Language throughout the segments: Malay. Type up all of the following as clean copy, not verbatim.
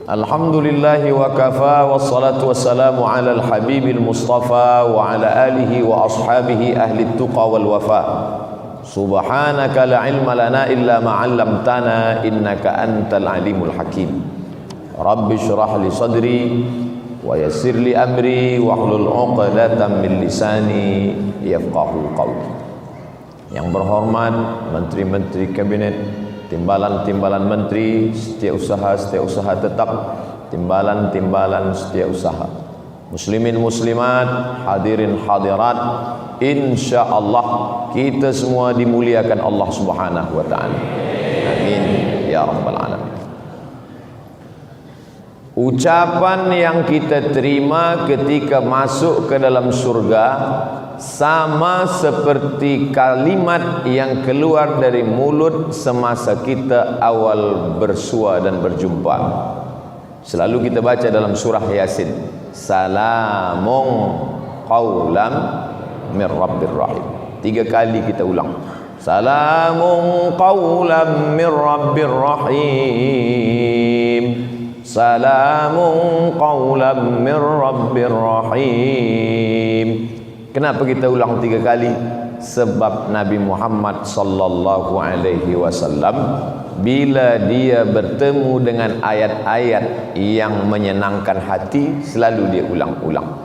Alhamdulillahi wa kafa wassalatu wassalamu ala al-habibil mustafa wa ala alihi wa ashabihi ahli tuqa wal wafa. Subhanaka la ilma lana illa ma 'allamtana innaka antal alimul hakim. Rabbi shrah li sadri wa yassir li amri wahlul 'uqdatam min lisani yafqahu qawli. Yang berhormat menteri-menteri kabinet, timbalan-timbalan menteri, setiausaha tetap, timbalan-timbalan setiausaha, muslimin muslimat, hadirin hadirat, insyaallah kita semua dimuliakan Allah Subhanahu wa taala. Amin ya rabbal alamin. Ucapan yang kita terima ketika masuk ke dalam surga sama seperti kalimat yang keluar dari mulut semasa kita awal bersua dan berjumpa. Selalu kita baca dalam surah Yasin, salamun qaulam mir rabbir rahim. 3 kali kita ulang, salamun qaulam mir rabbir rahim, salamun qaulam mir rabbir rahim. Kenapa kita ulang 3 kali? Sebab Nabi Muhammad sallallahu alaihi wasallam bila dia bertemu dengan ayat-ayat yang menyenangkan hati, selalu dia ulang-ulang.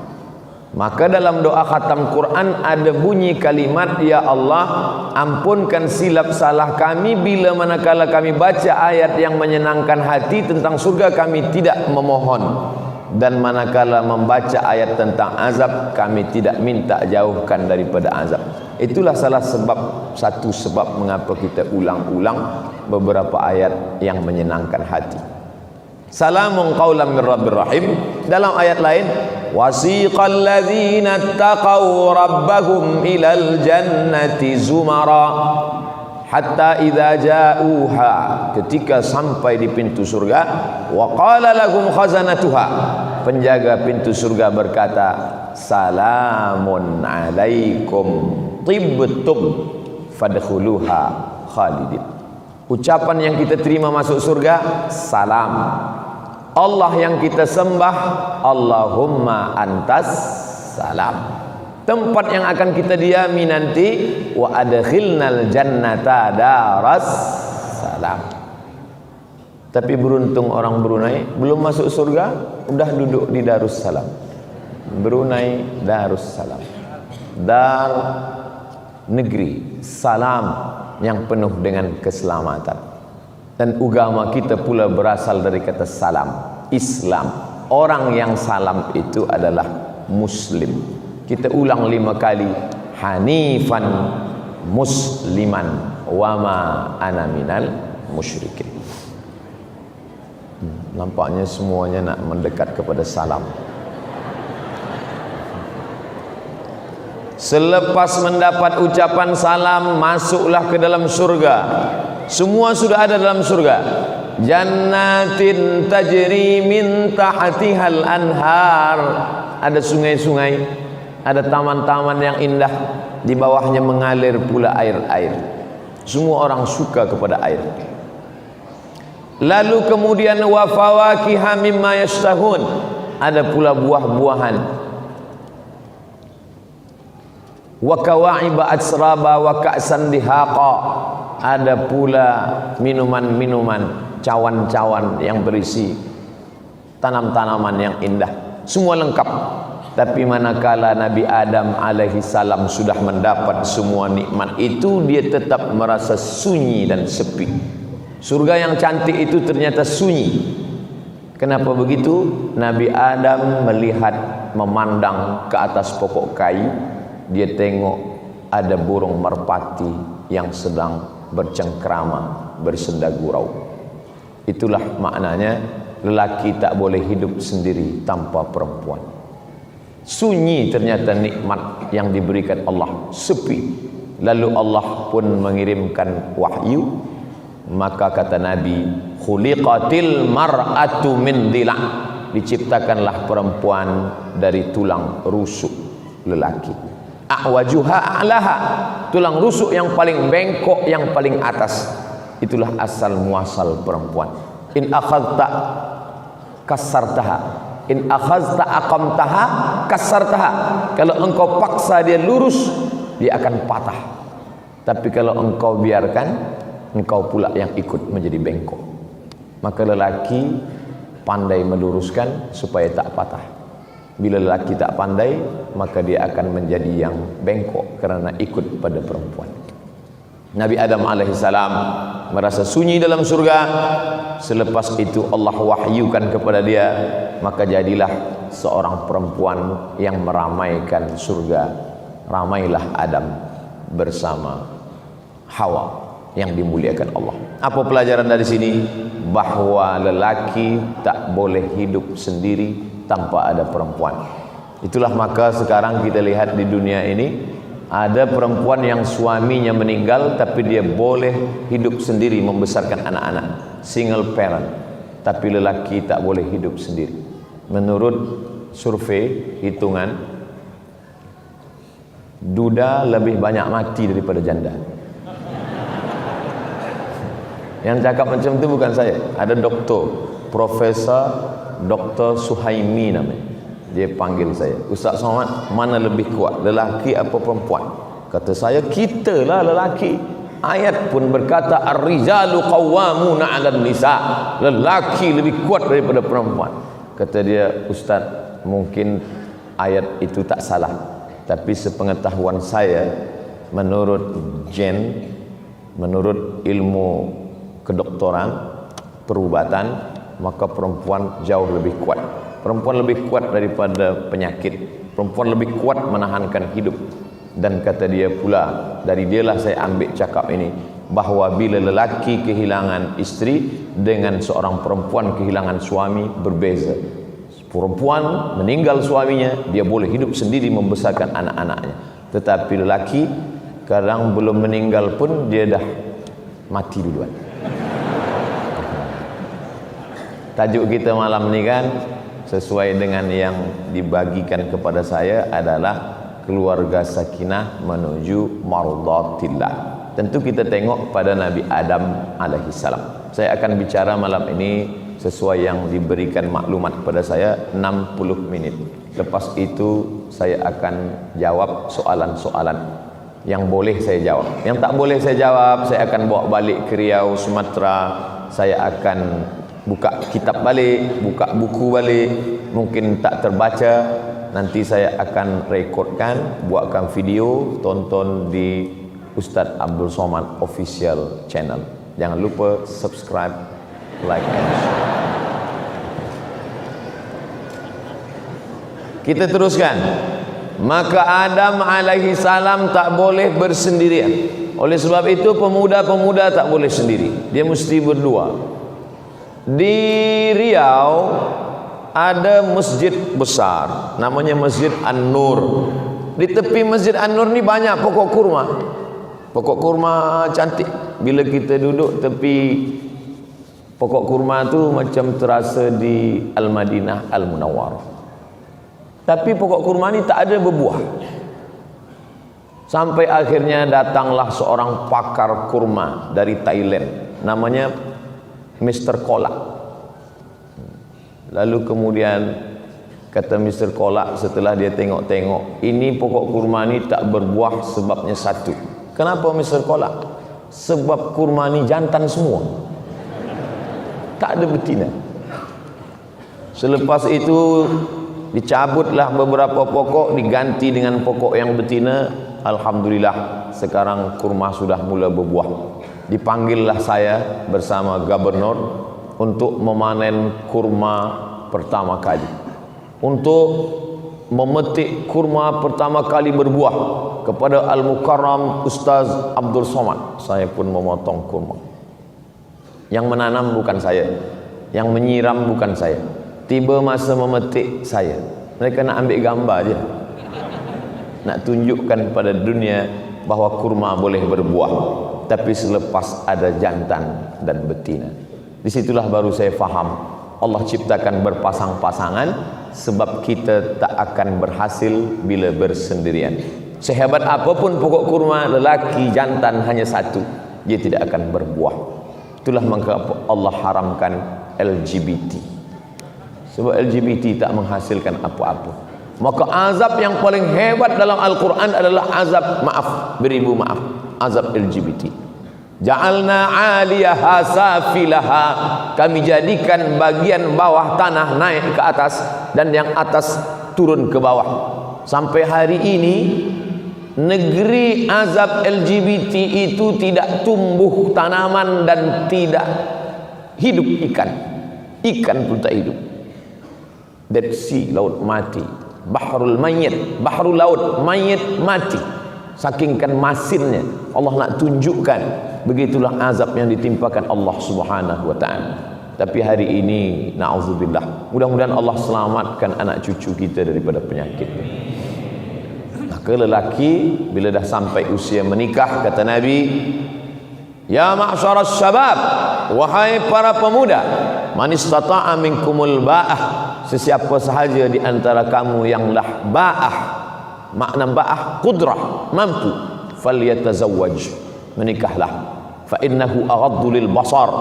Maka dalam doa khatam Quran ada bunyi kalimat, ya Allah ampunkan silap salah kami bila manakala kami baca ayat yang menyenangkan hati tentang surga kami tidak memohon, dan manakala membaca ayat tentang azab kami tidak minta jauhkan daripada azab. Itulah satu sebab mengapa kita ulang-ulang beberapa ayat yang menyenangkan hati. Salamun qaulam mir rabbir rahim. Dalam ayat lain, wasiqal ladzina taqaw rabbahum ilal jannati zumara hatta idza ja'uha, ketika sampai di pintu surga, wa qala lahum khazanatuha, penjaga pintu surga berkata, salamun alaikum tibtum fadkhuluha khalidin. Ucapan yang kita terima masuk surga, salam. Allah yang kita sembah, Allahumma antas salam. Tempat yang akan kita diami nanti, wa adkhilnal jannata daras salam. Tapi beruntung orang Brunei, belum masuk surga udah duduk di Darussalam. Brunei Darussalam, dar negeri salam yang penuh dengan keselamatan. Dan agama kita pula berasal dari kata salam, Islam. Orang yang salam itu adalah Muslim. Kita ulang 5 kali, hanifan musliman wama ana minal musyrikin. Nampaknya semuanya nak mendekat kepada salam. Selepas mendapat ucapan salam, masuklah ke dalam surga. Semua sudah ada dalam surga. Jannatin tajri min tahtihal anhar. Ada sungai-sungai, ada taman-taman yang indah, di bawahnya mengalir pula air-air. Semua orang suka kepada air. Lalu kemudian wa fawakiha mimma yashtahun, ada pula buah-buahan. Wa kawa'iba atsraba wa ka'san dihaqa, ada pula minuman-minuman, cawan-cawan yang berisi tanam-tanaman yang indah. Semua lengkap. Tapi manakala Nabi Adam alaihi salam sudah mendapat semua nikmat itu, dia tetap merasa sunyi dan sepi. Surga yang cantik itu ternyata sunyi. Kenapa begitu? Nabi Adam melihat, memandang ke atas pokok kayu, dia tengok ada burung merpati yang sedang bercengkrama, bersenda gurau. Itulah maknanya lelaki tak boleh hidup sendiri tanpa perempuan. Sunyi ternyata nikmat yang diberikan Allah, sepi. Lalu Allah pun mengirimkan wahyu. Maka kata Nabi, khuliqatil mar'atu min dhila', diciptakanlah perempuan dari tulang rusuk lelaki. A'wajuha a'laha, tulang rusuk yang paling bengkok, yang paling atas. Itulah asal muasal perempuan. In akhadta kasartaha. In akhazta aqamtaha kasartaha. Kalau engkau paksa dia lurus, dia akan patah. Tapi kalau engkau biarkan, engkau pula yang ikut menjadi bengkok. Maka lelaki pandai meluruskan supaya tak patah. Bila lelaki tak pandai, maka dia akan menjadi yang bengkok kerana ikut pada perempuan. Nabi Adam alaihissalam merasa sunyi dalam surga. Selepas itu Allah wahyukan kepada dia, maka jadilah seorang perempuan yang meramaikan surga. Ramailah Adam bersama Hawa yang dimuliakan Allah. Apa pelajaran dari sini? Bahwa lelaki tak boleh hidup sendiri tanpa ada perempuan. Itulah maka sekarang kita lihat di dunia ini ada perempuan yang suaminya meninggal tapi dia boleh hidup sendiri membesarkan anak-anak, single parent. Tapi lelaki tak boleh hidup sendiri. Menurut survei hitungan, duda lebih banyak mati daripada janda. Yang cakap macam itu bukan saya, ada doktor, Profesor Dr. Suhaimi namanya. Dia panggil saya, Ustaz Somad, mana lebih kuat, lelaki apa perempuan? Kata saya, kita lah lelaki. Ayat pun berkata, ar-rijalu qawwamuna 'alan nisa. Lelaki lebih kuat daripada perempuan. Kata dia, Ustaz, mungkin ayat itu tak salah, tapi sepengetahuan saya, menurut menurut ilmu kedokteran, perubatan, maka perempuan jauh lebih kuat. Perempuan lebih kuat daripada penyakit. Perempuan lebih kuat menahankan hidup. Dan kata dia pula, dari dialah saya ambil cakap ini, bahawa bila lelaki kehilangan isteri dengan seorang perempuan kehilangan suami berbeza. Perempuan meninggal suaminya, dia boleh hidup sendiri membesarkan anak-anaknya. Tetapi lelaki kadang belum meninggal pun dia dah mati duluan. Tajuk kita malam ni kan sesuai dengan yang dibagikan kepada saya adalah keluarga sakinah menuju mardatillah. Tentu kita tengok pada Nabi Adam alaihissalam. Saya akan bicara malam ini sesuai yang diberikan maklumat kepada saya 60 minit. Lepas itu saya akan jawab soalan-soalan yang boleh saya jawab. Yang tak boleh saya jawab, saya akan bawa balik ke Riau, Sumatera. Saya akan buka kitab balik, buka buku balik, mungkin tak terbaca, nanti saya akan rekodkan, buatkan video, tonton di Ustaz Abdul Somad official channel. Jangan lupa subscribe, like and share. Kita teruskan. Maka Adam alaihi salam tak boleh bersendirian. Oleh sebab itu pemuda-pemuda tak boleh sendiri, dia mesti berdua. Di Riau ada masjid besar namanya Masjid An-Nur. Di tepi Masjid An-Nur ni banyak pokok kurma. Pokok kurma cantik. Bila kita duduk tepi pokok kurma tu macam terasa di Al-Madinah Al-Munawwarah. Tapi pokok kurma ni tak ada berbuah. Sampai akhirnya datanglah seorang pakar kurma dari Thailand, namanya Mr. Kolak. Lalu kemudian kata Mr. Kolak setelah dia tengok-tengok, ini pokok kurma ni tak berbuah sebabnya satu. Kenapa Mr. Kolak? Sebab kurma ni jantan semua, tak ada betina. Selepas itu dicabutlah beberapa pokok, diganti dengan pokok yang betina. Alhamdulillah sekarang kurma sudah mula berbuah. Dipanggillah saya bersama gubernur untuk memanen kurma pertama kali, untuk memetik kurma pertama kali berbuah kepada Al-Mukarram Ustaz Abdul Somad. Saya pun memotong kurma. Yang menanam bukan saya, yang menyiram bukan saya. Tiba masa memetik saya, mereka nak ambil gambar je, nak tunjukkan pada dunia bahawa kurma boleh berbuah, tapi selepas ada jantan dan betina. Disitulah baru saya faham Allah ciptakan berpasang-pasangan sebab kita tak akan berhasil bila bersendirian. Sehebat apapun pokok kurma, lelaki jantan hanya satu, dia tidak akan berbuah. Itulah mengapa Allah haramkan LGBT. Sebab LGBT tak menghasilkan apa-apa. Maka azab yang paling hebat dalam Al-Quran adalah azab beribu maaf, azab LGBT. Ja'alna 'aliyaha safilaha, kami jadikan bagian bawah tanah naik ke atas dan yang atas turun ke bawah. Sampai hari ini negeri azab LGBT itu tidak tumbuh tanaman dan tidak hidup ikan. Ikan pun tak hidup. Dead Sea, laut mati. Bahrul Mayyit, bahrul laut mayit mati. Saking kan masinnya, Allah nak tunjukkan begitulah azab yang ditimpakan Allah Subhanahu wa taala. Tapi hari ini na'udzubillah, mudah-mudahan Allah selamatkan anak cucu kita daripada penyakit. Maka lelaki bila dah sampai usia menikah, kata Nabi, ya ma'syaras syabab, wahai para pemuda, man istata'a minkumul ba'ah, sesiapa sahaja di antara kamu yang lah ba'ah, makna ba'ah qudrah, mampu, falyatazawwaj, menikahlah. Fa innahu aghaddu lil basar,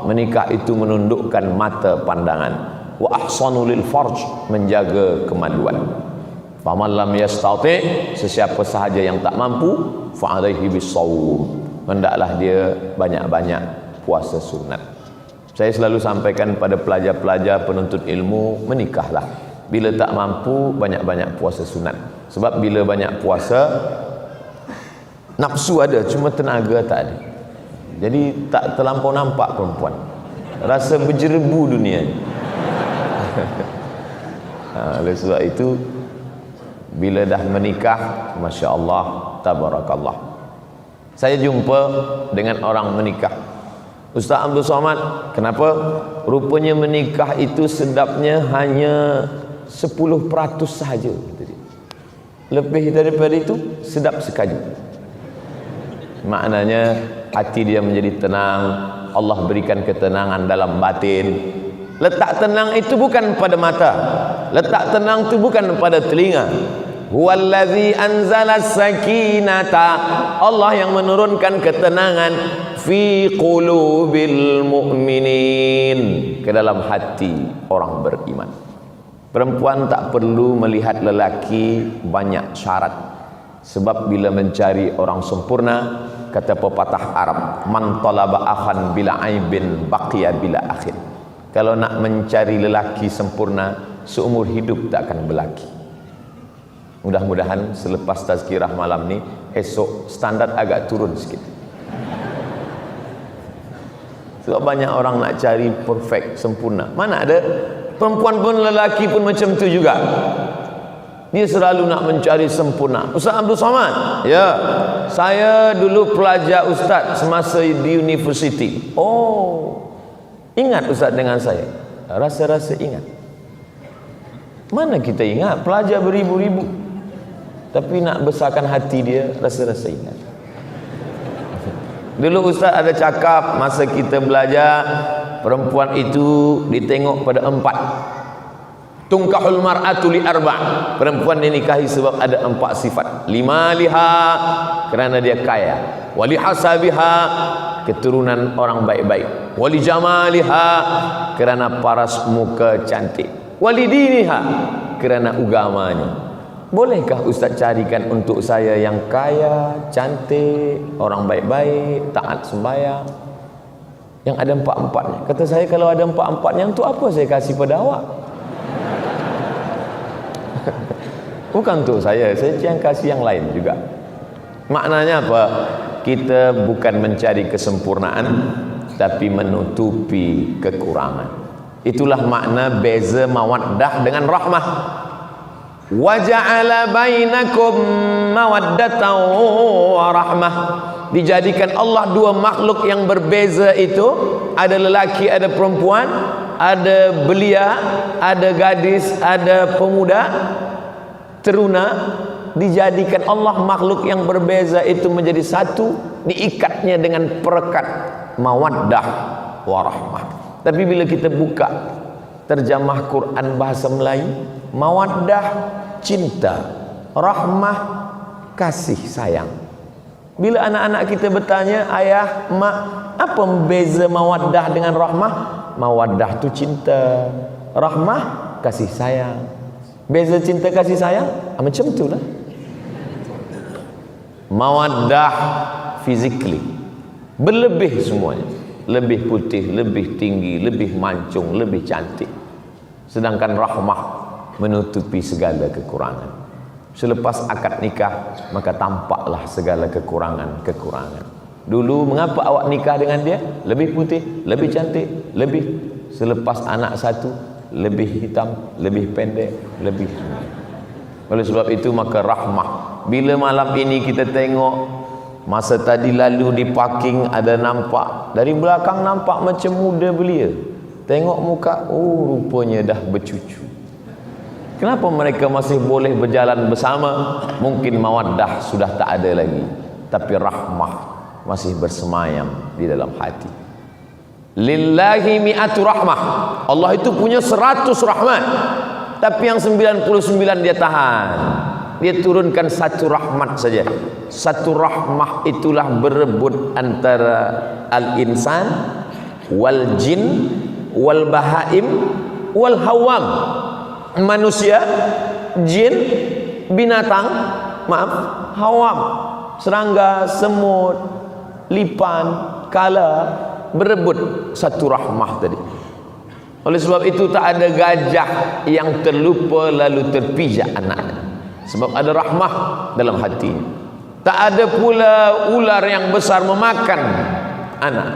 menikah itu menundukkan mata pandangan, wa ahsanu lil farj, menjaga kemaluan. Faman lam yastati, sesiapa sahaja yang tak mampu, fa alaihi bisawm, hendaklah dia banyak-banyak puasa sunat. Saya selalu sampaikan pada pelajar-pelajar penuntut ilmu, menikahlah. Bila tak mampu, banyak-banyak puasa sunat. Sebab bila banyak puasa, nafsu ada, cuma tenaga tak ada. Jadi tak terlampau nampak perempuan, rasa berjerebu dunia. Oleh sebab itu, bila dah menikah, Masya Allah, Tabarakallah, saya jumpa dengan orang menikah. Ustaz Abdul Somad, kenapa? Rupanya menikah itu sedapnya hanya 10% sahaja. Lebih daripada itu, sedap sekali. Maknanya hati dia menjadi tenang, Allah berikan ketenangan dalam batin. Letak tenang itu bukan pada mata, letak tenang itu bukan pada telinga. Huwallazi anzala sakinata, Allah yang menurunkan ketenangan fi qulubil mu'minin, ke dalam hati orang beriman. Perempuan tak perlu melihat lelaki banyak syarat, sebab bila mencari orang sempurna, kata pepatah Arab, man talaba akhan bila aibin baqiya bila akhin. Kalau nak mencari lelaki sempurna, seumur hidup tak akan berlaki. Mudah-mudahan selepas tazkirah malam ni, esok standar agak turun sikit. Sebab banyak orang nak cari perfect, sempurna. Mana ada, perempuan pun lelaki pun macam tu juga. Dia selalu nak mencari sempurna. Ustaz Abdul Somad, ya, saya dulu pelajar Ustaz semasa di universiti. Oh, ingat Ustaz dengan saya? Rasa-rasa ingat. Mana kita ingat, pelajar beribu-ribu, tapi nak besarkan hati dia, rasa-rasa ingat. Dulu Ustaz ada cakap, masa kita belajar, perempuan itu ditengok pada 4. Tungkahul mar'atu li arba', perempuan dinikahi sebab ada 4 sifat. Limaliha, kerana dia kaya. Wali hasabiha, keturunan orang baik-baik. Wali jamaliha, kerana paras muka cantik. Wali diniha, kerana agamanya. Bolehkah Ustaz carikan untuk saya yang kaya, cantik, orang baik-baik, taat sembahyang, yang ada 4-4-nya? Kata saya, kalau ada 4-4-nya, untuk apa saya kasih pada awak? Bukan untuk saya yang kasih yang lain juga. Maknanya apa? Kita bukan mencari kesempurnaan, tapi menutupi kekurangan. Itulah makna beza mawaddah dengan rahmah. Wa ja'ala bainakum mawaddatan wa rahmah. Dijadikan Allah dua makhluk yang berbeza itu, ada lelaki, ada perempuan, ada belia, ada gadis, ada pemuda, teruna. Dijadikan Allah makhluk yang berbeza itu menjadi satu, diikatnya dengan perekat mawaddah warahmah. Tapi bila kita buka terjemah Quran bahasa Melayu, mawaddah cinta, rahmah kasih sayang. Bila anak-anak kita bertanya, ayah, mak, apa beza mawaddah dengan rahmah? Mawaddah tu cinta, rahmah kasih sayang. Beza cinta kasih sayang? Macam tu lah. Mawaddah physically berlebih semuanya, lebih putih, lebih tinggi, lebih mancung, lebih cantik. Sedangkan rahmah menutupi segala kekurangan. Selepas akad nikah, maka tampaklah segala kekurangan-kekurangan. Dulu mengapa awak nikah dengan dia? Lebih putih, lebih cantik, lebih. Selepas anak satu, lebih hitam, lebih pendek, lebih. Oleh sebab itu maka rahmah. Bila malam ini kita tengok, masa tadi lalu di parking ada nampak, dari belakang nampak macam muda belia. Tengok muka, oh rupanya dah bercucu. Kenapa mereka masih boleh berjalan bersama? Mungkin mawaddah sudah tak ada lagi, tapi rahmah masih bersemayam di dalam hati. Lillahi mi'atu rahmah. Allah itu punya 100 rahmat, tapi yang 99 dia tahan. Dia turunkan satu rahmat saja. Satu rahmah itulah berebut antara al-insan wal jin wal bahaim wal hawam. Manusia, jin, binatang, maaf, hawam, serangga, semut, lipan, kala, berebut satu rahmah tadi. Oleh sebab itu tak ada gajah yang terlupa lalu terpijak anaknya, sebab ada rahmah dalam hatinya. Tak ada pula ular yang besar memakan anak,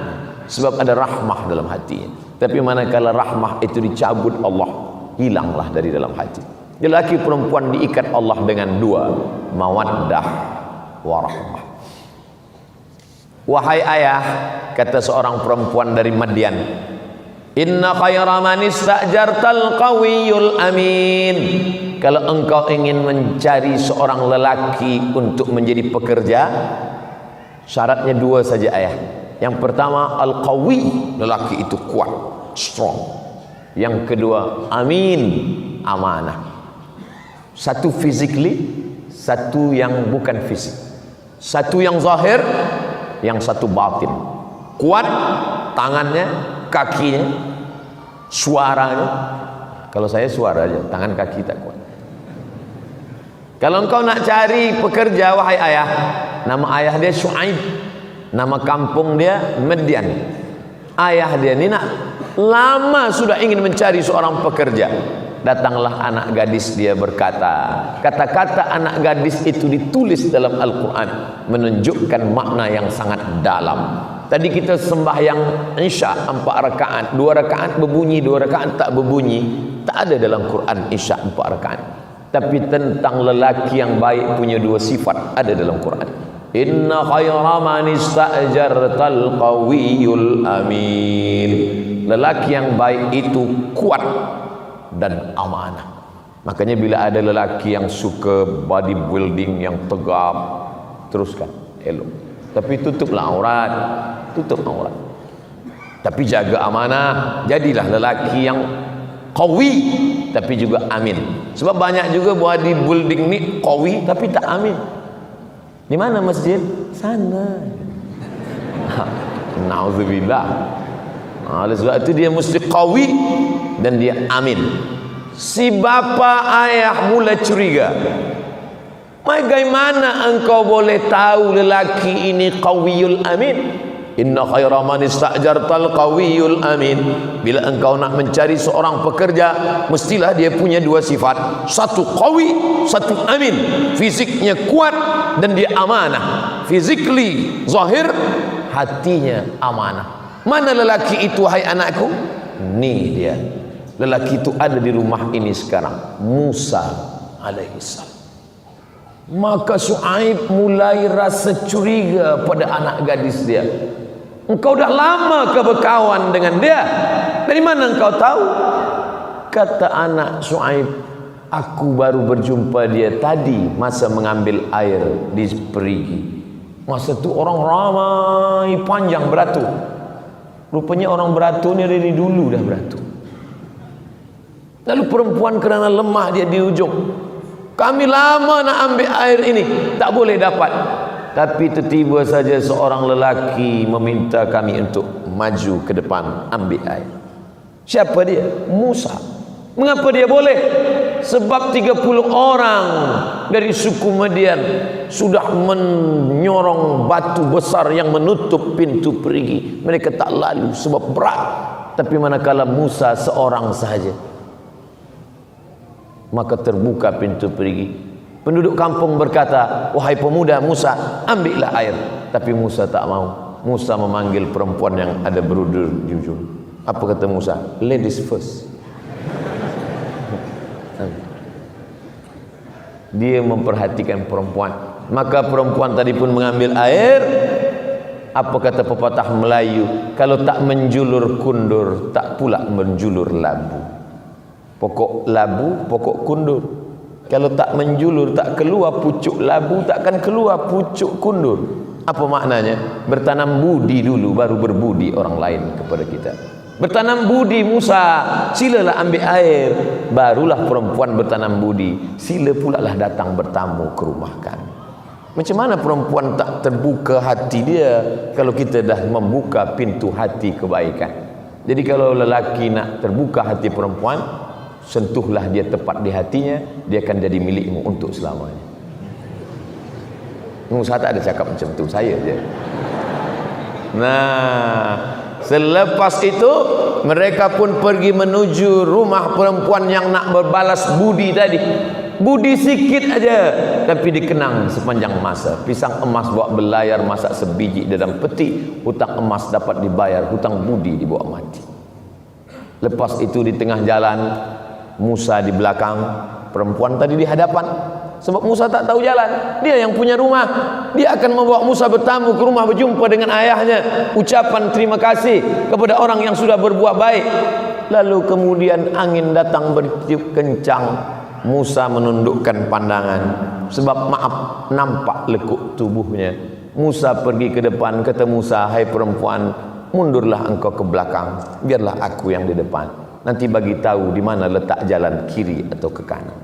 sebab ada rahmah dalam hatinya. Tapi manakala rahmah itu dicabut Allah, hilanglah dari dalam hati. Lelaki perempuan diikat Allah dengan dua, mawaddah wa rahmah. Wahai ayah, kata seorang perempuan dari Madian, inna khayra man istajartal qawiyul amin. Kalau engkau ingin mencari seorang lelaki untuk menjadi pekerja, syaratnya dua saja ayah. Yang pertama al-qawi, lelaki itu kuat, strong. Yang kedua amin, amanah. Satu physically, satu yang bukan fisik. Satu yang zahir, yang satu batin. Kuat tangannya, kakinya, suaranya. Kalau saya suara aja, tangan kaki tak kuat. Kalau engkau nak cari pekerja, wahai ayah, nama ayah dia Syuaib, nama kampung dia Madian. Ayah dia ni nak lama sudah ingin mencari seorang pekerja. Datanglah anak gadis dia berkata, kata-kata anak gadis itu ditulis dalam Al-Quran, menunjukkan makna yang sangat dalam. Tadi kita sembahyang Isya 4 rakaat, 2 rakaat berbunyi, 2 rakaat tak berbunyi. Tak ada dalam Quran Isya 4 rakaat. Tapi tentang lelaki yang baik punya 2 sifat ada dalam Quran. Inna khayra man istajartal qawiyul amin. Lelaki yang baik itu kuat dan amanah. Makanya bila ada lelaki yang suka bodybuilding yang tegap, teruskan, elok. Tapi tutuplah aurat, tutup aurat. Tapi jaga amanah, jadilah lelaki yang qawi tapi juga amin. Sebab banyak juga bodybuilding ni qawi tapi tak amin. Di mana masjid? Sana. Nauzubillah. Oleh sebab itu dia mesti qawi dan dia amin. Si bapa ayah mula curiga. Bagaimana engkau boleh tahu lelaki ini qawiyul amin? Inna khayra man istajartal qawiyul amin. Bila engkau nak mencari seorang pekerja, mestilah dia punya 2 sifat. Satu qawi, satu amin. Fisiknya kuat dan dia amanah. Physically zahir, hatinya amanah. Mana lelaki itu hai anakku? Ni dia. Lelaki itu ada di rumah ini sekarang, Musa alaihissalam. Maka Syuaib mulai rasa curiga pada anak gadis dia. Engkau dah lama ke berkawan dengan dia? Dari mana engkau tahu? Kata anak Syuaib, aku baru berjumpa dia tadi masa mengambil air di perigi. Masa tu orang ramai panjang beratur. Rupanya orang beratur ni dari dulu dah beratur. Lalu perempuan kerana lemah dia di ujung. Kami lama nak ambil air ini, tak boleh dapat. Tapi tiba-tiba saja seorang lelaki meminta kami untuk maju ke depan ambil air. Siapa dia? Musa. Mengapa dia boleh? Sebab 30 orang dari suku Madian sudah menyorong batu besar yang menutup pintu perigi. Mereka tak lalu sebab berat. Tapi manakala Musa seorang sahaja, maka terbuka pintu perigi. Penduduk kampung berkata, wahai pemuda Musa, ambillah air. Tapi Musa tak mau. Musa memanggil perempuan yang ada berudur di ujung. Apa kata Musa? Ladies first. Dia memperhatikan perempuan. Maka perempuan tadi pun mengambil air. Apa kata pepatah Melayu? Kalau tak menjulur kundur, tak pula menjulur labu. Pokok labu, pokok kundur. Kalau tak menjulur, tak keluar pucuk labu, takkan keluar pucuk kundur. Apa maknanya? Bertanam budi dulu, baru berbudi orang lain kepada kita. Bertanam budi Musa, silalah ambil air. Barulah perempuan bertanam budi, sila pula lah datang bertamu ke rumah kami. Macam mana perempuan tak terbuka hati dia kalau kita dah membuka pintu hati kebaikan? Jadi kalau lelaki nak terbuka hati perempuan, sentuhlah dia tepat di hatinya, dia akan jadi milikmu untuk selamanya. Saya tak ada cakap macam tu, saya je. Nah, selepas itu mereka pun pergi menuju rumah perempuan yang nak berbalas budi tadi. Budi sikit aja, tapi dikenang sepanjang masa. Pisang emas buat belayar, masak sebiji dalam peti. Hutang emas dapat dibayar, hutang budi dibawa mati. Lepas itu di tengah jalan, Musa di belakang, perempuan tadi di hadapan. Sebab Musa tak tahu jalan, dia yang punya rumah. Dia akan membawa Musa bertamu ke rumah, berjumpa dengan ayahnya, ucapan terima kasih kepada orang yang sudah berbuat baik. Lalu kemudian angin datang bertiup kencang. Musa menundukkan pandangan, sebab maaf, nampak lekuk tubuhnya. Musa pergi ke depan, kata Musa, hai perempuan, mundurlah engkau ke belakang, biarlah aku yang di depan. Nanti bagi tahu di mana letak jalan kiri atau ke kanan.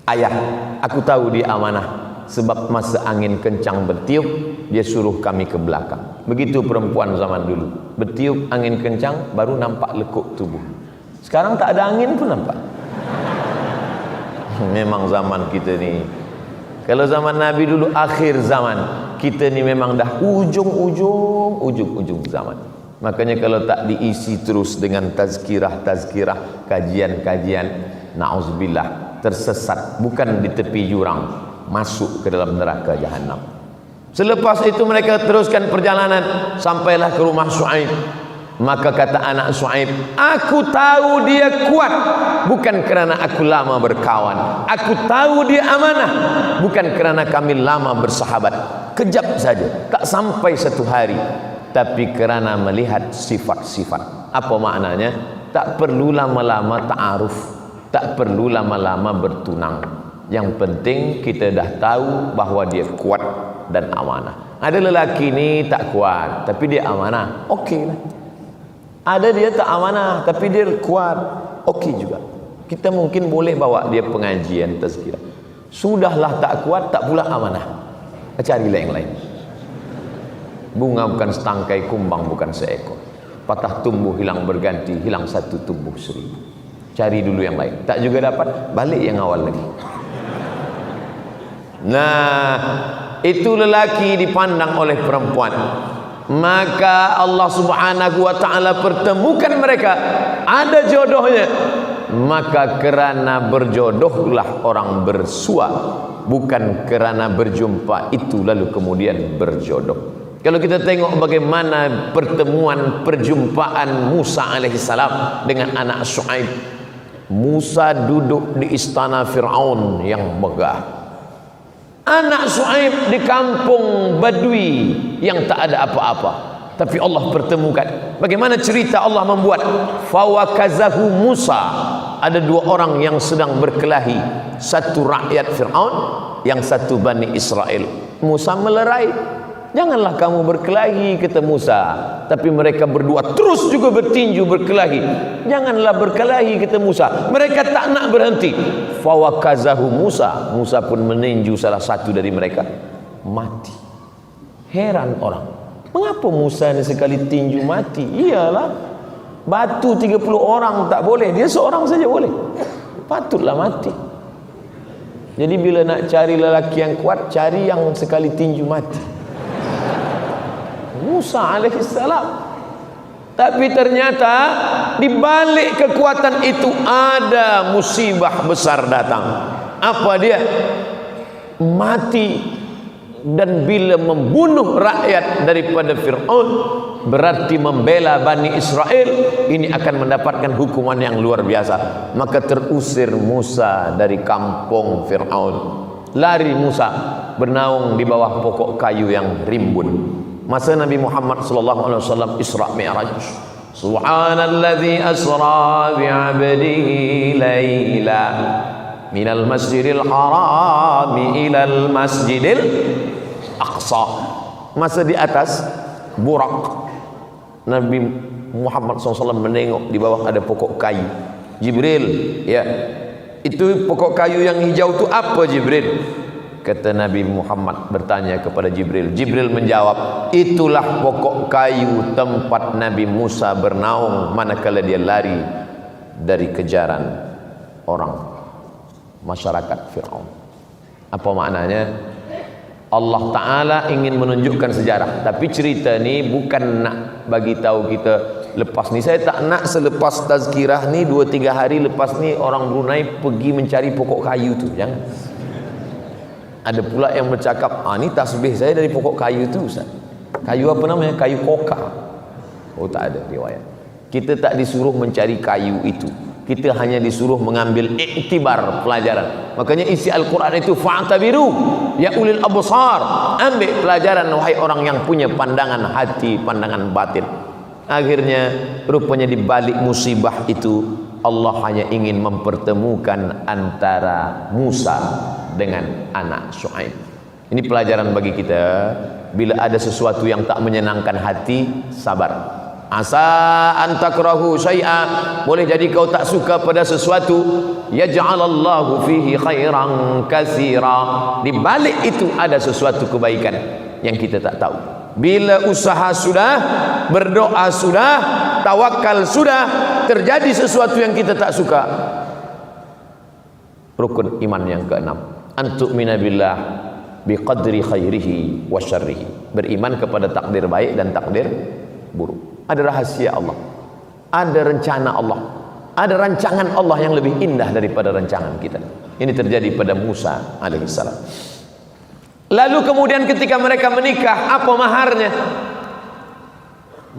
Ayah, aku tahu dia amanah, sebab masa angin kencang bertiup, dia suruh kami ke belakang. Begitu perempuan zaman dulu, bertiup angin kencang, baru nampak lekuk tubuh. Sekarang tak ada angin pun nampak. Memang zaman kita ni, kalau zaman Nabi dulu akhir zaman, kita ni memang dah ujung zaman. Makanya kalau tak diisi terus dengan tazkirah, kajian-kajian, na'udzubillah, tersesat, bukan di tepi jurang, masuk ke dalam neraka jahanam. Selepas itu mereka teruskan perjalanan, sampailah ke rumah Shu'aib. Maka kata anak Shu'aib, aku tahu dia kuat, bukan kerana aku lama berkawan. Aku tahu dia amanah, bukan kerana kami lama bersahabat. Kejap saja, tak sampai 1 hari, tapi kerana melihat sifat-sifat. Apa maknanya? Tak perlu lama-lama ta'aruf, tak perlu lama-lama bertunang. Yang penting kita dah tahu bahawa dia kuat dan amanah. Ada lelaki ni tak kuat, tapi dia amanah, okey lah. Ada dia tak amanah, tapi dia kuat, okey juga. Kita mungkin boleh bawa dia pengajian tazkirah. Sudahlah tak kuat, tak pula amanah, carilah yang lain. Bunga bukan setangkai, kumbang bukan seekor. Patah tumbuh hilang berganti, hilang 1 tumbuh 1000. Cari dulu yang lain, tak juga dapat, balik yang awal lagi. Nah, itu lelaki dipandang oleh perempuan. Maka Allah Subhanahu wa ta'ala pertemukan mereka, ada jodohnya. Maka kerana berjodohlah orang bersua, bukan kerana berjumpa itu lalu kemudian berjodoh. Kalau kita tengok bagaimana pertemuan perjumpaan Musa alaihissalam dengan anak Shu'aib. Musa duduk di istana Fir'aun yang megah, anak Shu'aib di kampung Badui yang tak ada apa-apa. Tapi Allah pertemukan. Bagaimana cerita Allah membuat? Fawakazahu Musa. Ada 2 orang yang sedang berkelahi, satu rakyat Fir'aun, yang satu Bani Israel. Musa melerai. Janganlah kamu berkelahi, kata Musa. Tapi mereka berdua terus juga bertinju berkelahi. Janganlah berkelahi, kata Musa. Mereka tak nak berhenti. Fawakazahu Musa. Musa pun meninju salah satu dari mereka. mati. Heran orang, mengapa Musa ni sekali tinju mati? Iyalah, batu 30 orang tak boleh, dia seorang saja boleh, patutlah mati. Jadi bila nak cari lelaki yang kuat, cari yang sekali tinju mati. Musa alaihissalam. Tapi ternyata di balik kekuatan itu ada musibah besar datang. Apa dia? Mati. Dan bila membunuh rakyat daripada Fir'aun, berarti membela Bani Israel, ini akan mendapatkan hukuman yang luar biasa. Maka terusir Musa dari kampung Fir'aun. Lari Musa bernaung di bawah pokok kayu yang rimbun. Masa Nabi Muhammad SAW Isra Mi'raj, Subhanalladzi asra bi'abdihi layla minal masjidil harami ilal masjidil aqsa. Masa di atas Burak, Nabi Muhammad SAW menengok di bawah ada pokok kayu. Jibril, ya, itu pokok kayu yang hijau itu apa Jibril? Kata Nabi Muhammad bertanya kepada Jibril. Jibril menjawab, itulah pokok kayu tempat Nabi Musa bernaung manakala dia lari dari kejaran orang masyarakat Fir'aun. Apa maknanya? Allah Ta'ala ingin menunjukkan sejarah, tapi cerita ni bukan nak bagi tahu kita lepas ni. Saya tak nak selepas tazkirah ni 2-3 hari lepas ni orang Brunei pergi mencari pokok kayu tu. Jangan. Ada pula yang bercakap, ni tasbih saya dari pokok kayu tu Ustaz. Kayu apa namanya? Kayu koka. Oh, tak ada riwayat. Kita tak disuruh mencari kayu itu. Kita hanya disuruh mengambil iktibar, pelajaran. Makanya isi Al-Quran itu fa'tabiru ya ulil absar. Ambil pelajaran wahai orang yang punya pandangan hati, pandangan batin. Akhirnya rupanya di balik musibah itu Allah hanya ingin mempertemukan antara Musa dengan anak Syuaib. Ini pelajaran bagi kita. Bila ada sesuatu yang tak menyenangkan hati, sabar. Asa an takrahu syai'a, boleh jadi kau tak suka pada sesuatu, yaj'alallahu fihi khairan katsira. Di balik itu ada sesuatu kebaikan yang kita tak tahu. Bila usaha sudah, berdoa sudah, tawakal sudah, terjadi sesuatu yang kita tak suka, rukun iman yang keenam, antu'mina billah biqadri khairihi wa syarrihi. Beriman kepada takdir baik dan takdir buruk. Ada rahasia Allah, ada rencana Allah, ada rancangan Allah yang lebih indah daripada rancangan kita. Ini terjadi pada Musa alaihissalam. Lalu kemudian ketika mereka menikah, apa maharnya?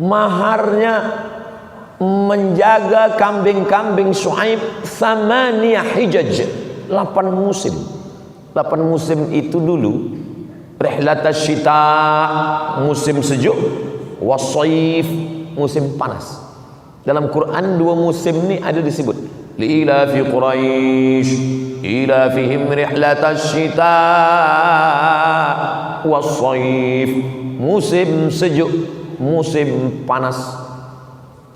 Maharnya menjaga kambing-kambing Syuaib 8 hijaj, 8 musim. 8 musim itu dulu rihlatas syita, musim sejuk, wasayif, musim panas. Dalam Quran 2 musim ni ada disebut. Liila fi Quraisy ila fihim rihlatas syita wasayif, musim sejuk, musim panas.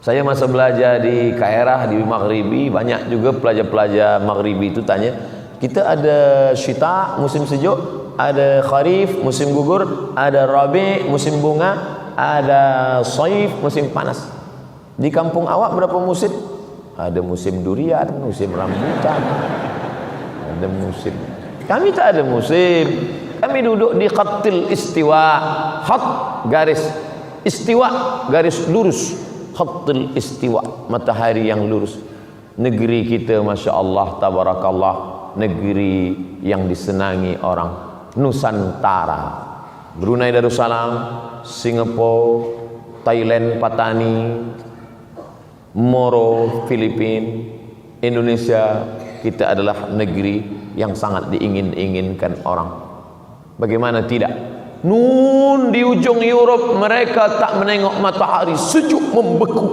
Saya masa belajar di Kairah, di Maghribi, banyak juga pelajar-pelajar Maghribi itu tanya, kita ada syita, musim sejuk, ada kharif, musim gugur, ada rabi, musim bunga, ada saif, musim panas. Di kampung awak berapa musim? Ada musim durian, musim rambutan, ada musim. Kami tak ada musim. Kami duduk di khatil istiwa, khat garis istiwa, garis lurus, khatil istiwa, matahari yang lurus. Negeri kita Masya Allah, tabarakallah, negeri yang disenangi orang. Nusantara, Brunei Darussalam, Singapura, Thailand, Patani, Moro, Filipina, Indonesia, kita adalah negeri yang sangat diingin-inginkan orang. Bagaimana tidak? Nun di ujung Europe mereka tak menengok matahari, sejuk membeku.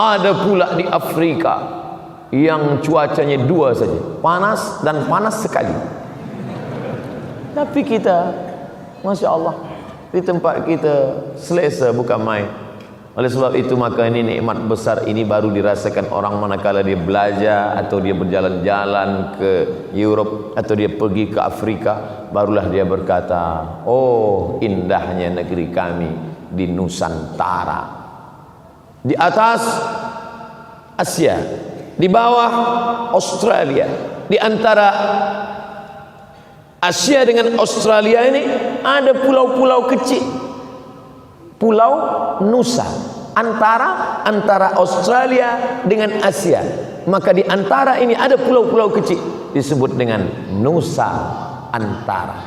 Ada pula di Afrika yang cuacanya 2 saja, panas dan panas sekali. Tapi kita, Masya Allah, di tempat kita selesa bukan main. Oleh sebab itu maka ini nikmat besar ini baru dirasakan orang manakala dia belajar atau dia berjalan-jalan ke Europe atau dia pergi ke Afrika, barulah dia berkata, oh indahnya negeri kami di Nusantara. Di atas Asia, di bawah Australia, di antara Asia dengan Australia ini ada pulau-pulau kecil, Pulau Nusa, antara Australia dengan Asia. Maka di antara ini ada pulau-pulau kecil disebut dengan Nusa Antara,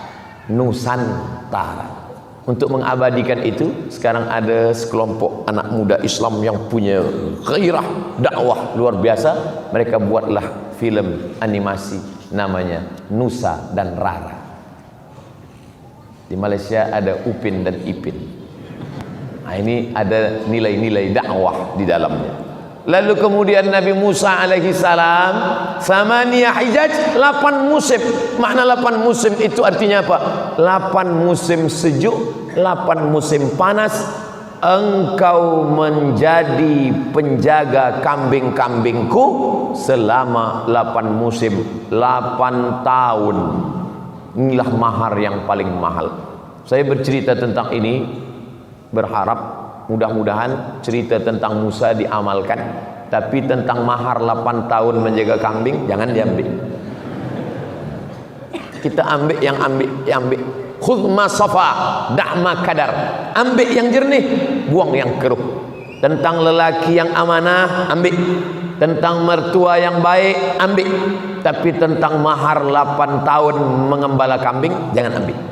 Nusantara. Untuk mengabadikan itu, sekarang ada sekelompok anak muda Islam yang punya gairah dakwah luar biasa. Mereka buatlah film animasi namanya Nusa dan Rara. Di Malaysia ada Upin dan Ipin. Nah, ini ada nilai-nilai dakwah di dalamnya. Lalu kemudian Nabi Musa alaihi salam, Thamaniyah hijaj, 8 musim. Makna 8 musim itu artinya apa? 8 musim sejuk, 8 musim panas. Engkau menjadi penjaga kambing-kambingku selama 8 musim, 8 tahun. Inilah mahar yang paling mahal. Saya bercerita tentang ini, berharap mudah-mudahan cerita tentang Musa diamalkan, tapi tentang mahar 8 tahun menjaga kambing jangan diambil. Kita ambil yang khudh ma safa da' ma kadar, ambil yang jernih, buang yang keruh. Tentang lelaki yang amanah ambil, tentang mertua yang baik ambil, tapi tentang mahar 8 tahun mengembala kambing jangan ambil.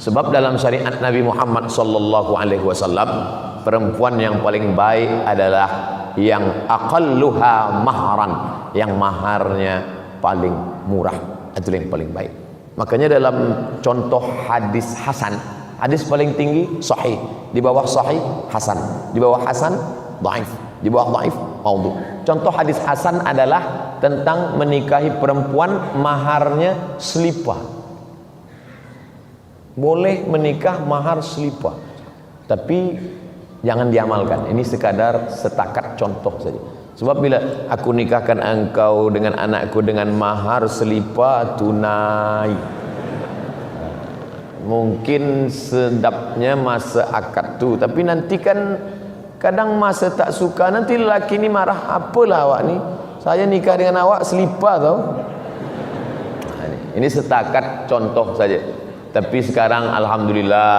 Sebab dalam syariat Nabi Muhammad sallallahu alaihi wasallam, perempuan yang paling baik adalah yang aqalluha mahran, yang maharnya paling murah, itu yang paling baik. Makanya dalam contoh hadis hasan, hadis paling tinggi sahih, di bawah sahih hasan, di bawah hasan dhaif, di bawah dhaif maudhu. Contoh hadis hasan adalah tentang menikahi perempuan maharnya selipar. Boleh menikah mahar selipar, tapi jangan diamalkan. Ini sekadar setakat contoh saja. Sebab bila aku nikahkan engkau dengan anakku dengan mahar selipar tunai, mungkin sedapnya masa akad tu, tapi nanti kan kadang masa tak suka, nanti lelaki ni marah, apalah awak ni, saya nikah dengan awak selipar tau. Ini setakat contoh saja. Tapi sekarang alhamdulillah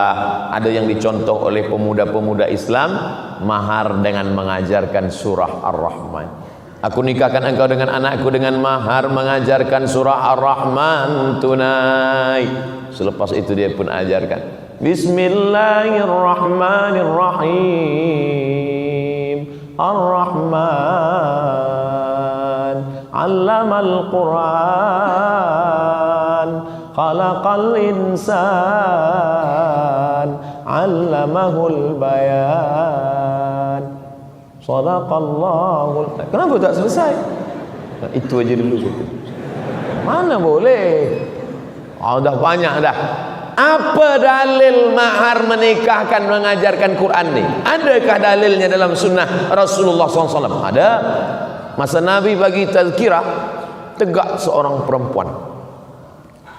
ada yang dicontoh oleh pemuda-pemuda Islam, mahar dengan mengajarkan surah Ar-Rahman. Aku nikahkan engkau dengan anakku dengan mahar mengajarkan surah Ar-Rahman tunai. Selepas itu dia pun ajarkan Bismillahirrahmanirrahim. Ar-Rahman 'allamal Qur'an, khalaqal insan, 'allamahul bayan, sadaqallahul. Kenapa tak selesai? Itu aja dulu. Mana boleh? Dah banyak dah. Apa dalil mahar menikahkan mengajarkan Quran ni? Adakah dalilnya dalam sunnah Rasulullah SAW? Ada. Masa Nabi bagi tazkirah, tegak seorang perempuan.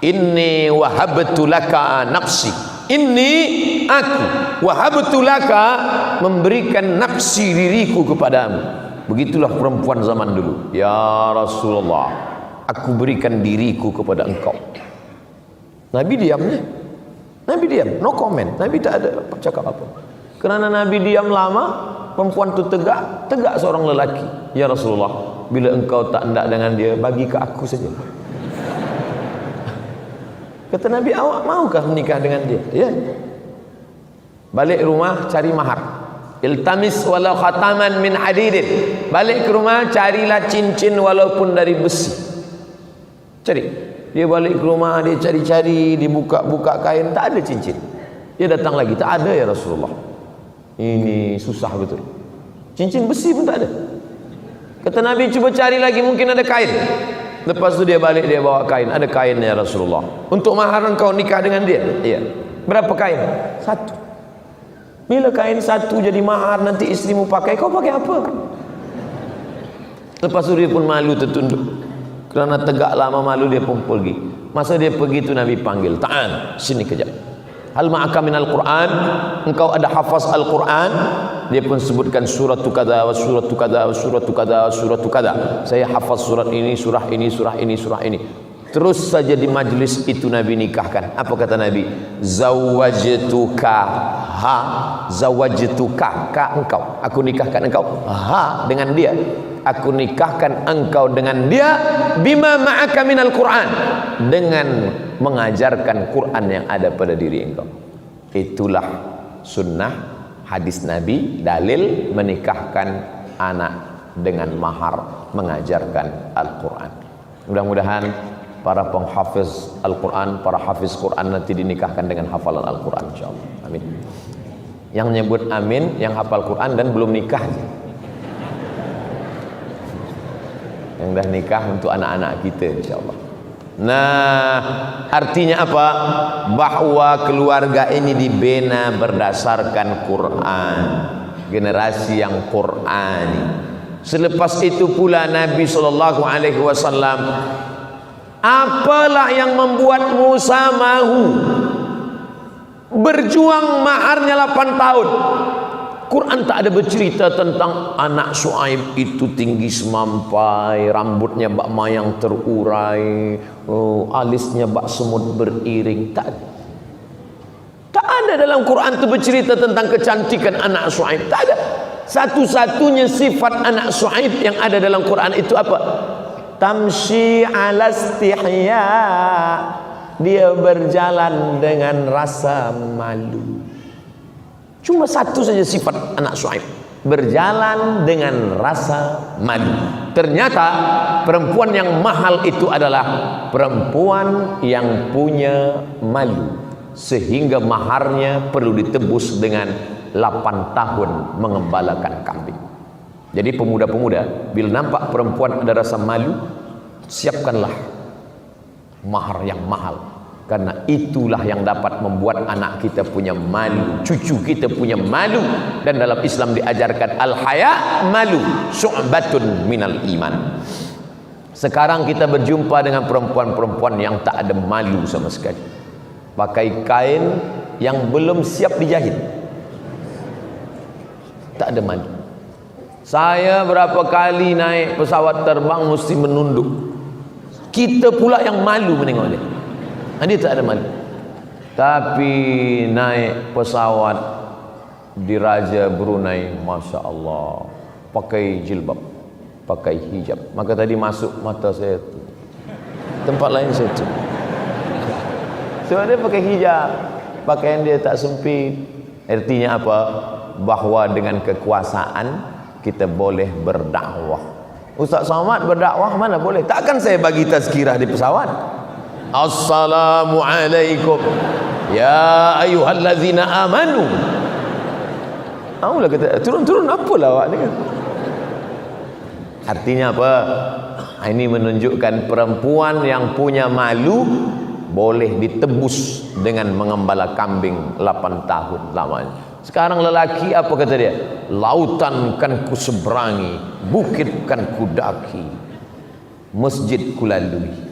Inni wahabtu laka nafsi. Inni, aku, wahabtu laka, memberikan nafsi diriku kepadamu. Begitulah perempuan zaman dulu. Ya Rasulullah, aku berikan diriku kepada engkau. Nabi diamnya. Nabi diam, no comment. Nabi tak ada cakap apa. Kerana Nabi diam lama, perempuan tu tegak seorang lelaki. Ya Rasulullah, bila engkau tak hendak dengan dia, bagi ke aku saja. Kata Nabi, awak maukah menikah dengan dia? Ya. Balik rumah cari mahar. Iltamis walau khataman min hadidin. Balik ke rumah carilah cincin walaupun dari besi. Cari. Dia balik ke rumah, dia cari-cari, dibuka-buka kain, tak ada cincin. Dia datang lagi, tak ada ya Rasulullah. Ini susah betul. Cincin besi pun tak ada. Kata Nabi, cuba cari lagi, mungkin ada kain. Lepas tu dia balik, dia bawa kain. Ada kainnya ya Rasulullah. Untuk mahar engkau nikah dengan dia? Iya. Berapa kain? 1. Bila kain satu jadi mahar, nanti istrimu pakai, kau pakai apa? Lepas itu dia pun malu tertunduk. Kerana tegak lama malu, dia pun pergi. Masa dia pergi itu Nabi panggil, ta'al, sini kejap. Hal ma'aka minal Qur'an, engkau ada hafaz Al-Quran? Dia pun sebutkan surat tu kada, surat tu kada, surat tu kada, surat tu kada. Saya hafaz surat ini, surah ini, surah ini, surah ini. Terus saja di majlis itu Nabi nikahkan. Apa kata Nabi? Zawajtuka ha, zawajtuka ka engkau. Aku nikahkan engkau ha dengan dia. Aku nikahkan engkau dengan dia bima ma'aka minal Quran, dengan mengajarkan Quran yang ada pada diri engkau. Itulah sunnah hadis Nabi, dalil menikahkan anak dengan mahar, mengajarkan Al-Quran. Mudah-mudahan para penghafiz Al-Quran, para hafiz Quran nanti dinikahkan dengan hafalan Al-Quran, insyaAllah. Amin. Yang nyebut amin, yang hafal Quran dan belum nikah. Yang dah nikah untuk anak-anak kita, insyaAllah. Nah, artinya apa? Bahwa keluarga ini dibina berdasarkan Quran, generasi yang Qurani. Selepas itu pula Nabi SAW, apalah yang membuat Musa mahu berjuang maharnya 8 tahun? Quran tak ada bercerita tentang anak Shu'aib itu tinggi semampai, rambutnya bak mayang terurai, alisnya bak semut beriring. Tak ada. Tak ada dalam Quran itu bercerita tentang kecantikan anak Shu'aib. Tak ada. Satu-satunya sifat anak Shu'aib yang ada dalam Quran itu apa? Tamshi ala istihya, dia berjalan dengan rasa malu. Cuma satu saja sifat anak Shu'aib, berjalan dengan rasa malu. Ternyata perempuan yang mahal itu adalah perempuan yang punya malu, sehingga maharnya perlu ditebus dengan 8 tahun mengembalakan kambing. Jadi pemuda-pemuda, bila nampak perempuan ada rasa malu, siapkanlah mahar yang mahal. Karena itulah yang dapat membuat anak kita punya malu, cucu kita punya malu. Dan dalam Islam diajarkan al-haya malu syu'batun minal iman. Sekarang kita berjumpa dengan perempuan-perempuan yang tak ada malu sama sekali, pakai kain yang belum siap dijahit, tak ada malu. Saya berapa kali naik pesawat terbang mesti menunduk. Kita pula yang malu menengok dia. Dia tak ada malu. Tapi naik pesawat di Raja Brunei, Masya Allah, pakai jilbab, pakai hijab. Maka tadi masuk mata saya tu, tempat lain saya tu. Sebab dia pakai hijab, pakaian dia tak sempit. Artinya apa? Bahawa dengan kekuasaan kita boleh berdakwah. Ustaz Somad berdakwah mana boleh? Takkan saya bagi tazkirah di pesawat? Assalamualaikum ya ayyuhallazina amanu. Aulah kata turun-turun apalah awak ni kan. Artinya apa? Ini menunjukkan perempuan yang punya malu boleh ditebus dengan mengembala kambing 8 tahun lamanya. Sekarang lelaki apa kata dia? Lautan kan ku seberangi, bukit kan ku daki, masjid ku lalui.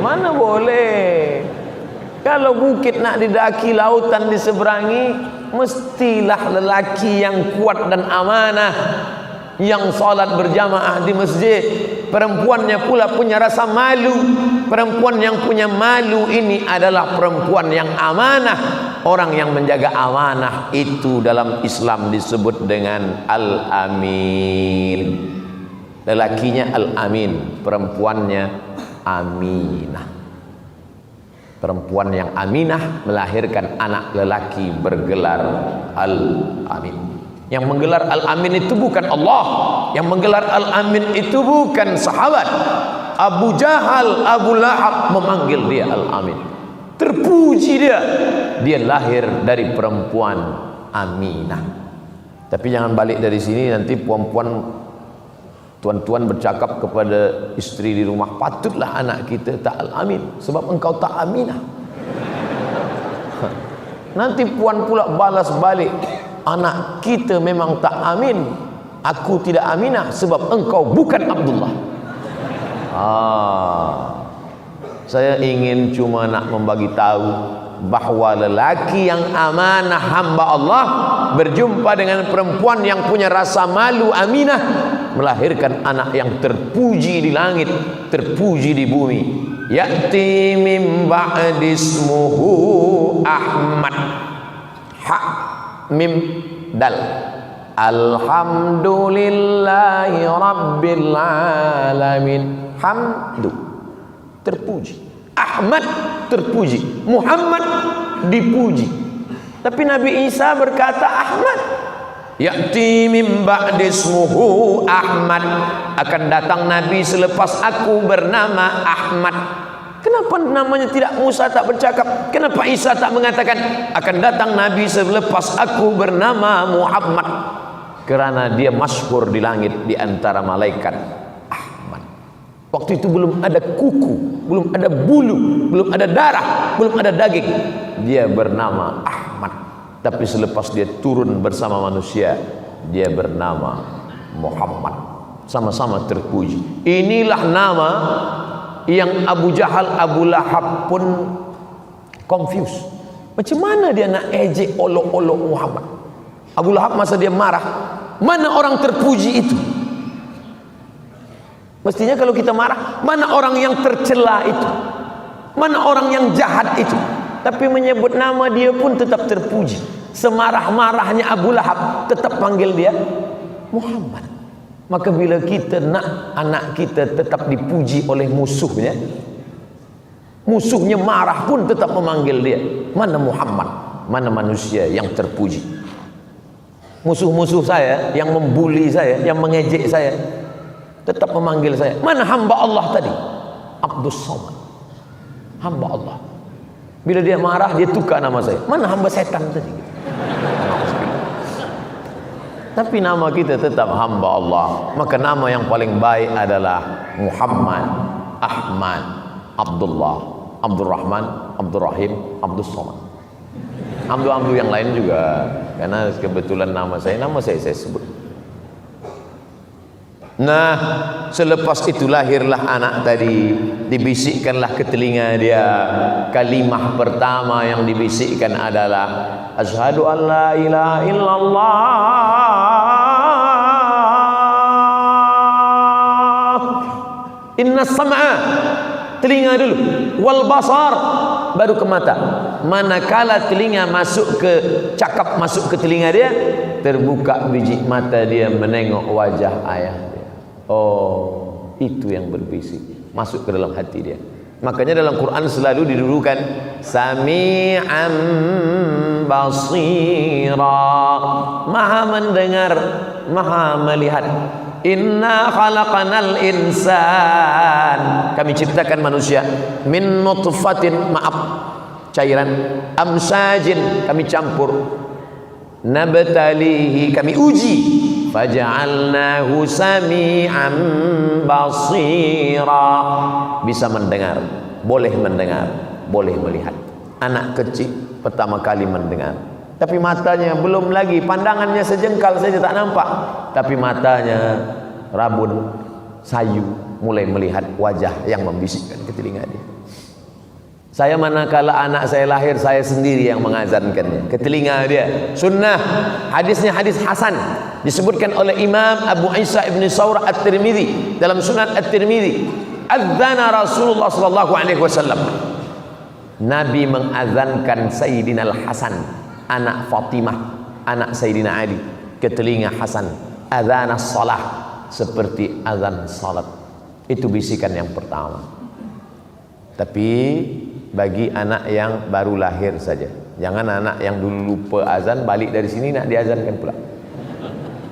Mana boleh. Kalau bukit nak didaki, lautan diseberangi, mestilah lelaki yang kuat dan amanah, yang salat berjamaah di masjid. Perempuannya pula punya rasa malu. Perempuan yang punya malu ini adalah perempuan yang amanah. Orang yang menjaga amanah itu dalam Islam disebut dengan al-amin. Lelakinya al-amin, perempuannya Aminah. Perempuan yang aminah melahirkan anak lelaki bergelar Al-Amin. Yang menggelar Al-Amin itu bukan Allah. Yang menggelar Al-Amin itu bukan sahabat. Abu Jahal, Abu Lahab memanggil dia Al-Amin. Terpuji dia. Dia lahir dari perempuan Aminah. Tapi jangan balik dari sini nanti tuan-tuan bercakap kepada isteri di rumah, patutlah anak kita tak al-amin sebab engkau tak aminah. Nanti puan pula balas balik, anak kita memang tak amin, aku tidak aminah sebab engkau bukan Abdullah. Saya ingin cuma nak membagi tahu bahawa lelaki yang amanah hamba Allah berjumpa dengan perempuan yang punya rasa malu aminah, melahirkan anak yang terpuji di langit, terpuji di bumi. Ya'ti min ba'di ismuhu Ahmad, ha mim dal, alhamdulillahi rabbil alamin. Hamdu, terpuji. Ahmad terpuji, Muhammad dipuji. Tapi Nabi Isa berkata Ahmad. Ya'ti min ba'di ismuhu Ahmad, akan datang Nabi selepas aku bernama Ahmad. Kenapa namanya tidak Musa tak bercakap? Kenapa Isa tak mengatakan akan datang Nabi selepas aku bernama Muhammad? Kerana dia masyhur di langit di antara malaikat. Ahmad. Waktu itu belum ada kuku, belum ada bulu, belum ada darah, belum ada daging. Dia bernama Ahmad. Tapi selepas dia turun bersama manusia, dia bernama Muhammad. Sama-sama terpuji. Inilah nama yang Abu Jahal, Abu Lahab pun confused. Macam mana dia nak ejek olok-olok Muhammad? Abu Lahab masa dia marah, mana orang terpuji itu? Mestinya kalau kita marah, mana orang yang tercela itu? Mana orang yang jahat itu? Tapi menyebut nama dia pun tetap terpuji. Semarah-marahnya Abu Lahab tetap panggil dia Muhammad. Maka bila kita nak anak kita tetap dipuji oleh musuhnya, musuhnya marah pun tetap memanggil dia, mana Muhammad, mana manusia yang terpuji. Musuh-musuh saya yang membuli saya, yang mengejek saya, tetap memanggil saya, mana hamba Allah tadi? Abdus Somad, hamba Allah. Bila dia marah, dia tukar nama saya, mana hamba setan tadi? Tapi nama kita tetap hamba Allah. Maka nama yang paling baik adalah Muhammad, Ahmad, Abdullah, Abdurrahman, Abdurrahim, Abdus Somad. Amdu-amdu yang lain juga, karena kebetulan nama saya sebut. Nah, selepas itu lahirlah anak tadi, dibisikkanlah ke telinga dia. Kalimah pertama yang dibisikkan adalah asyhadu an la ilaha illallah. Inna sam'a, telinga dulu, wal basar, baru ke mata. Manakala telinga masuk ke cakap, masuk ke telinga dia, terbuka biji mata dia menengok wajah ayah dia. Oh, itu yang berbisik masuk ke dalam hati dia. Makanya dalam Quran selalu didulukan Sami'an basira, maha mendengar, maha melihat. Inna khalaqanal insan, kami ciptakan manusia min nutfatin, maaf, cairan, amsajin, kami campur, nabtalihi, kami uji, faja'alnahu sami'an basira, bisa mendengar, boleh melihat. Anak kecil pertama kali mendengar, tapi matanya belum lagi, pandangannya sejengkal saja tak nampak, tapi matanya rabun, sayu, mulai melihat wajah yang membisikkan ke telinga dia. Saya manakala anak saya lahir, saya sendiri yang mengazankannya ke telinga dia. Sunnah, hadisnya hadis hasan, disebutkan oleh Imam Abu Isa ibn Sawrah At-Tirmidzi dalam Sunan At-Tirmidzi. Adzana Rasulullah sallallahu alaihi wasallam, Nabi mengazankan Sayyidina Al-Hasan, anak Fatimah, anak Sayyidina Ali, ke telinga Hasan. Adzan as-salah, seperti azan salat. Itu bisikan yang pertama. Tapi bagi anak yang baru lahir saja, jangan anak yang dulu lupa azan balik dari sini nak diazankan pula.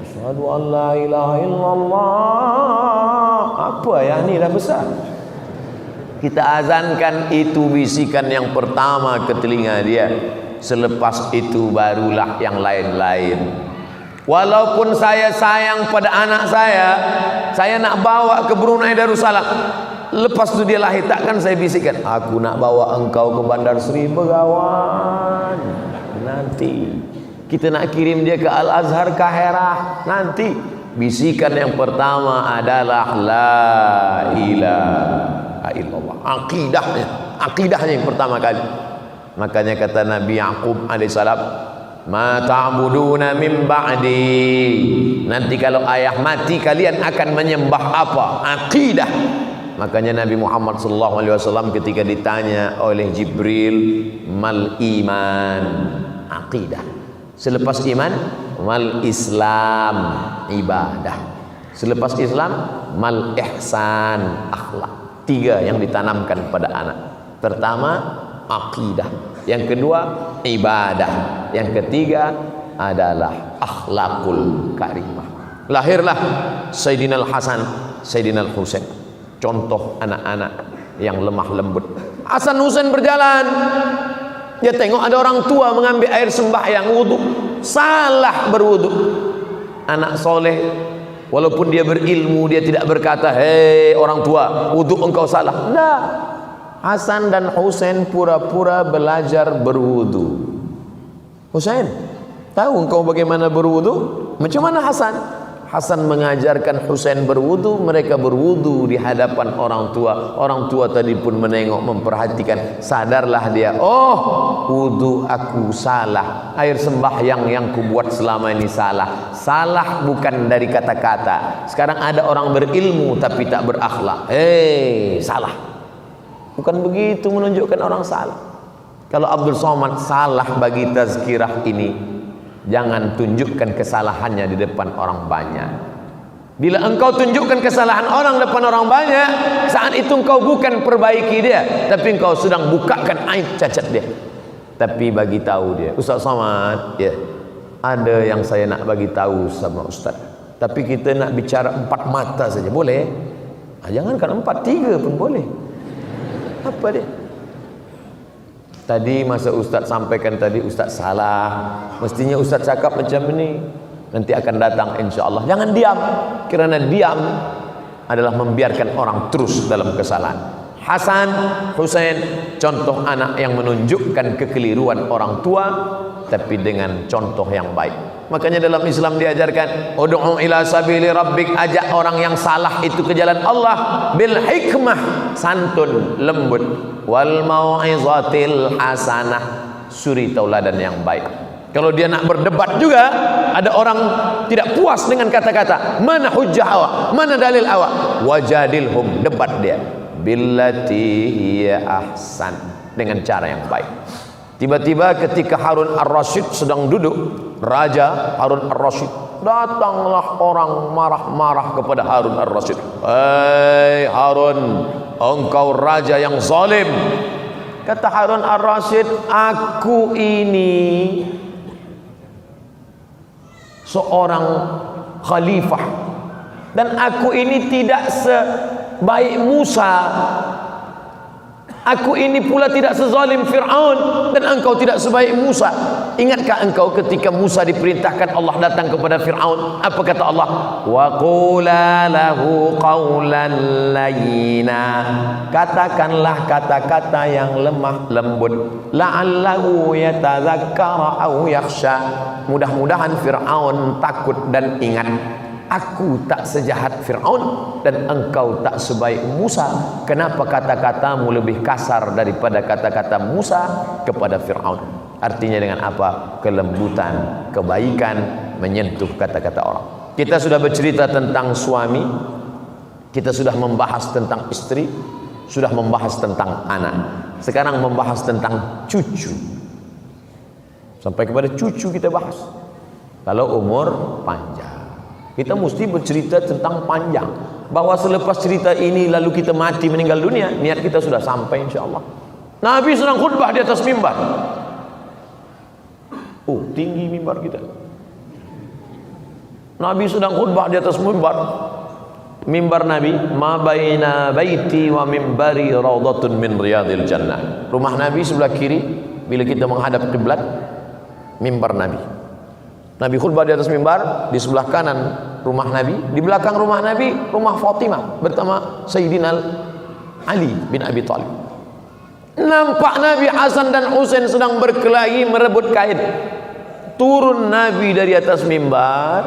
Asyhadu an la ilaha illallah. Apa ya, ni dah besar. Kita azankan, itu bisikan yang pertama ke telinga dia. Selepas itu barulah yang lain-lain. Walaupun saya sayang pada anak saya nak bawa ke Brunei Darussalam. Lepas tu dia lahir, takkan saya bisikkan, aku nak bawa engkau ke Bandar Seri Begawan. nanti. Kita nak kirim dia ke Al-Azhar Kaherah nanti. Bisikan yang pertama adalah la ilaha illallah. Akidahnya yang pertama kali. Makanya kata Nabi Yaqub alaihissalam, ma ta'buduna min ba'di. Nanti kalau ayah mati kalian akan menyembah apa? Akidah. Makanya Nabi Muhammad SAW ketika ditanya oleh Jibril, mal iman, akidah. Selepas iman, mal Islam, ibadah. Selepas Islam, mal ihsan, akhlak. 3 yang ditanamkan pada anak. Pertama, akidah. Yang kedua, ibadah. Yang ketiga adalah akhlakul karimah. Lahirlah Sayyidina Al-Hasan, Sayyidina Al-Husain, contoh anak-anak yang lemah lembut. Hasan Husain berjalan, dia tengok ada orang tua mengambil air sembahyang wudu, salah berwudu. Anak soleh, walaupun dia berilmu, dia tidak berkata, hei orang tua, wudu engkau salah. Nah, Hasan dan Husain pura-pura belajar berwudu. Husain, tahu engkau bagaimana berwudu? Macam mana Hasan? Hasan mengajarkan Husain berwudu, mereka berwudu di hadapan orang tua. Orang tua tadi pun menengok, memperhatikan. Sadarlah dia, oh, wudu aku salah. Air sembahyang yang kubuat selama ini salah. Salah bukan dari kata-kata. Sekarang ada orang berilmu tapi tak berakhlak. Salah. Bukan begitu menunjukkan orang salah. Kalau Abdul Somad salah bagi tazkirah ini, jangan tunjukkan kesalahannya di depan orang banyak. Bila engkau tunjukkan kesalahan orang depan orang banyak, saat itu engkau bukan perbaiki dia, tapi engkau sedang bukakan aib cacat dia. Tapi bagi tahu dia, Ustaz Somad, ya, ada yang saya nak bagi tahu sama Ustaz. Tapi kita nak bicara 4 mata saja, boleh? Jangankan 4, 3 pun boleh. Apa dia? Tadi masa Ustaz sampaikan tadi, Ustaz salah. Mestinya Ustaz cakap macam ini. Nanti akan datang insya-Allah. Jangan diam. Kerana diam adalah membiarkan orang terus dalam kesalahan. Hasan, Husain, contoh anak yang menunjukkan kekeliruan orang tua, tapi dengan contoh yang baik. Makanya dalam Islam diajarkan, ud'u ila sabili rabbik, ajak orang yang salah itu ke jalan Allah bil hikmah, santun, lembut, wal mau'izatil hasanah, suri tauladan yang baik. Kalau dia nak berdebat juga, ada orang tidak puas dengan kata-kata, mana hujjah awak, mana dalil awak, wajadilhum, debat dia billati hiya ahsan, dengan cara yang baik. Tiba-tiba ketika Harun Ar-Rasyid sedang duduk, Raja Harun Ar-Rasyid, datanglah orang marah-marah kepada Harun Ar-Rasyid. Hei Harun, engkau raja yang zalim. Kata Harun Ar-Rasyid, aku ini seorang khalifah, dan aku ini tidak sebaik Musa. Aku ini pula tidak sezalim Fir'aun, dan engkau tidak sebaik Musa. Ingatkah engkau ketika Musa diperintahkan Allah datang kepada Fir'aun, apa kata Allah? Wa qula lahu qawlan layyina, katakanlah kata-kata yang lemah lembut, la'allahu yatadzakkara aw yakhsha, mudah-mudahan Fir'aun takut dan ingat. Aku tak sejahat Fir'aun dan engkau tak sebaik Musa. Kenapa kata-katamu lebih kasar daripada kata-kata Musa kepada Fir'aun? Artinya dengan apa? Kelembutan, kebaikan, menyentuh kata-kata orang. Kita sudah bercerita tentang suami, kita sudah membahas tentang istri, sudah membahas tentang anak. Sekarang membahas tentang cucu. Sampai kepada cucu kita bahas. Kalau umur panjang, kita mesti bercerita tentang panjang, bahwa selepas cerita ini lalu kita mati meninggal dunia, niat kita sudah sampai insya-Allah. Nabi sedang khutbah di atas mimbar. Oh, tinggi mimbar kita. Nabi sedang khutbah di atas mimbar. Mimbar Nabi, ma baina baiti wa mimbari raudhatun min riyadil jannah. Rumah Nabi sebelah kiri, bila kita menghadap kiblat, mimbar Nabi. Nabi khutbah di atas mimbar, di sebelah kanan rumah Nabi, di belakang rumah Nabi rumah Fatimah bersama Sayyidina Ali bin Abi Thalib. Nampak Nabi Hasan dan Husain sedang berkelahi merebut kain. Turun Nabi dari atas mimbar,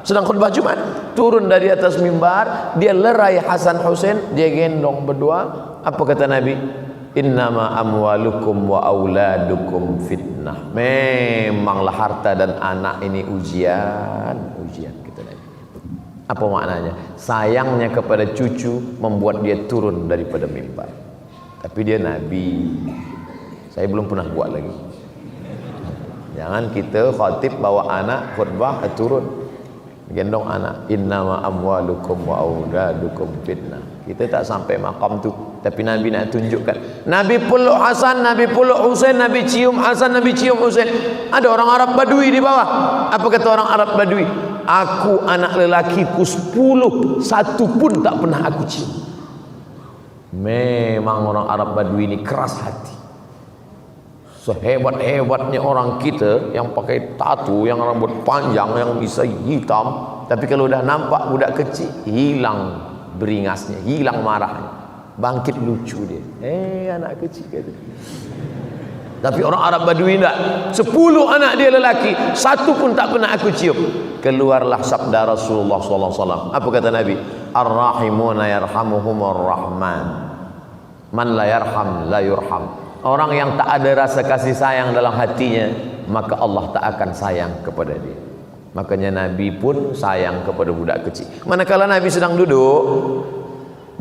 sedang khutbah Jumat, turun dari atas mimbar, dia lerai Hasan Husain, dia gendong berdua. Apa kata Nabi? Innama amwalukum wa auladukum fitnah. Memanglah harta dan anak ini ujian, kata Nabi. Apa maknanya? Sayangnya kepada cucu membuat dia turun daripada mimbar. Tapi dia Nabi. Saya belum pernah buat lagi. Jangan kita khatib bawa anak khutbah turun gendong anak. Innama amwalukum wa auladukum fitnah. Kita tak sampai makam tu, tapi Nabi nak tunjukkan. Nabi peluk Hasan, Nabi peluk Husain, Nabi cium Hasan, Nabi cium Husain. Ada orang Arab Badui di bawah. Apa kata orang Arab Badui? Aku anak lelakiku 10, satu pun tak pernah aku cium. Memang orang Arab Badui ini keras hati. Sehebat-hebatnya orang kita yang pakai tatu, yang rambut panjang, yang bisa hitam, tapi kalau dah nampak budak kecil, hilang beringasnya, hilang marahnya, bangkit lucu dia. Anak kecil kata. Tapi orang Arab Badui tak. 10 anak dia lelaki, satu pun tak pernah aku cium. Keluarlah sabda Rasulullah SAW. Apa kata Nabi? Ar-rahimuna yarhamuhumur rahman, man la yarham la yurham. Orang yang tak ada rasa kasih sayang dalam hatinya, maka Allah tak akan sayang kepada dia. Makanya Nabi pun sayang kepada budak kecil. Manakala Nabi sedang duduk,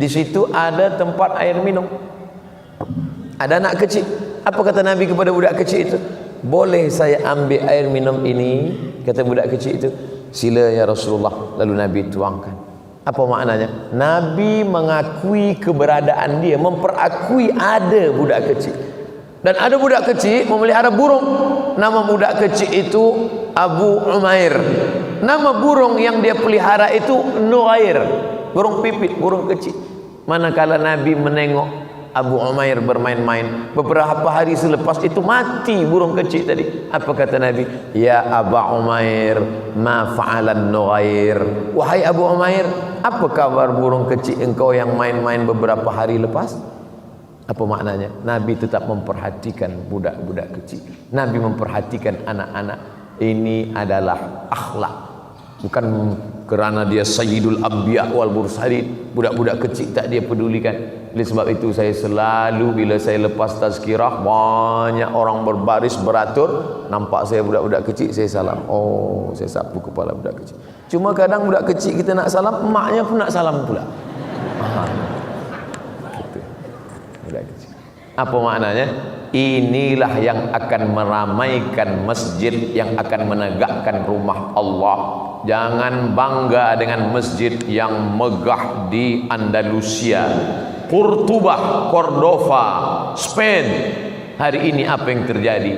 di situ ada tempat air minum, ada anak kecil. Apa kata Nabi kepada budak kecil itu? Boleh saya ambil air minum ini? Kata budak kecil itu. Sila ya Rasulullah. Lalu Nabi tuangkan. Apa maknanya? Nabi mengakui keberadaan dia, memperakui ada budak kecil. Dan ada budak kecil memelihara burung. Nama budak kecil itu Abu Umair. Nama burung yang dia pelihara itu Nuair. Burung pipit, burung kecil. Manakala Nabi menengok Abu Umair bermain-main, beberapa hari selepas itu mati burung kecil tadi. Apa kata Nabi? Ya Abu Umair, ma fa'alan Nuair. Wahai Abu Umair, apa kabar burung kecil engkau yang main-main beberapa hari lepas? Apa maknanya? Nabi tetap memperhatikan budak-budak kecil. Nabi memperhatikan anak-anak. Ini adalah akhlak. Bukan kerana dia Sayyidul Anbiya wal Mursalin, budak-budak kecil tak dia pedulikan. Oleh sebab itu saya selalu bila saya lepas tazkirah, banyak orang berbaris beratur, nampak saya budak-budak kecil, saya salam. Oh, saya sapu kepala budak kecil. Cuma kadang budak kecil kita nak salam, emaknya pun nak salam pula. Budak kecil. Apa maknanya? Inilah yang akan meramaikan masjid, yang akan menegakkan rumah Allah. Jangan bangga dengan masjid yang megah di Andalusia, Cordoba, Spain. Hari ini apa yang terjadi?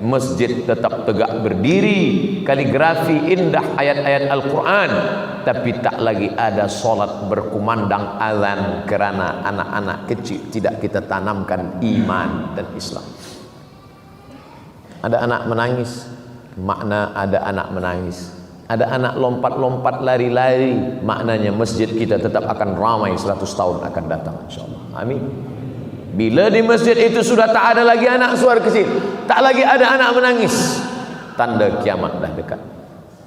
Masjid tetap tegak berdiri, kaligrafi indah ayat-ayat Al-Quran, tapi tak lagi ada solat berkumandang azan kerana anak-anak kecil tidak kita tanamkan iman dan Islam. Ada anak menangis, makna ada anak menangis. Ada anak lompat-lompat lari-lari, maknanya masjid kita tetap akan ramai 100 tahun akan datang insyaallah. Amin. Bila di masjid itu sudah tak ada lagi anak suara kecil, tak lagi ada anak menangis, tanda kiamat dah dekat.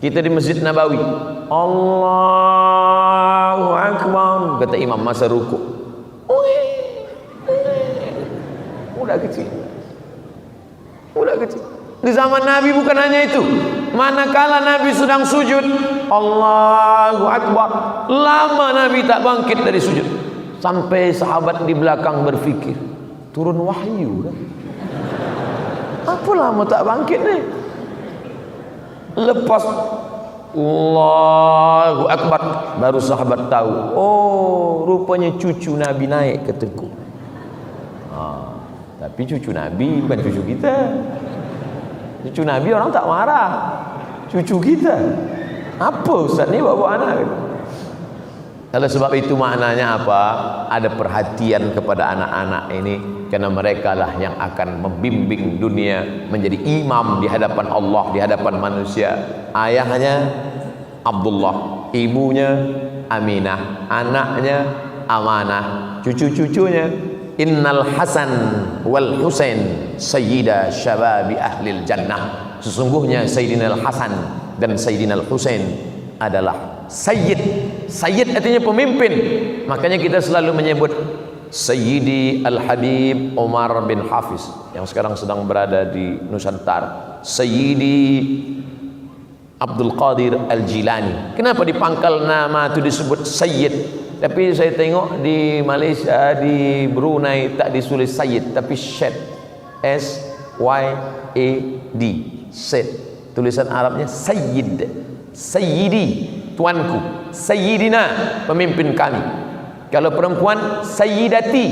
Kita di Masjid Nabawi, Allahu Akbar, kata imam masa rukuk. Budak kecil. Budak kecil. Di zaman Nabi bukan hanya itu. Manakala Nabi sedang sujud, Allahu Akbar, lama Nabi tak bangkit dari sujud. Sampai sahabat di belakang berfikir, turun wahyu kan? Apa lama tak bangkit ni? Lepas Allahu Akbar, baru sahabat tahu, oh rupanya cucu Nabi naik ke tengkuk. Tapi cucu Nabi bukan cucu kita. Cucu Nabi orang tak marah. Cucu kita, apa Ustaz ni bawa anak gitu. Kalau sebab itu maknanya apa? Ada perhatian kepada anak-anak ini, karena mereka lah yang akan membimbing dunia menjadi imam di hadapan Allah, di hadapan manusia. Ayahnya Abdullah, ibunya Aminah, anaknya Amanah, cucu-cucunya innal Hasan wal Husain sayyida syababi ahlil jannah. Sesungguhnya Sayyidina Al-Hasan dan Sayyidina Al-Husain adalah sayyid. Sayyid artinya pemimpin. Makanya kita selalu menyebut Sayyidi Al-Habib Umar bin Hafiz yang sekarang sedang berada di Nusantara, Sayyidi Abdul Qadir Al-Jilani. Kenapa di pangkal nama itu disebut Sayyid? Tapi saya tengok di Malaysia, di Brunei tak ditulis Sayyid tapi Syed, S-Y-A-D, Syed. Tulisan Arabnya Sayyid, Sayyidi, tuanku, Sayyidina, pemimpin kami. Kalau perempuan Sayyidati,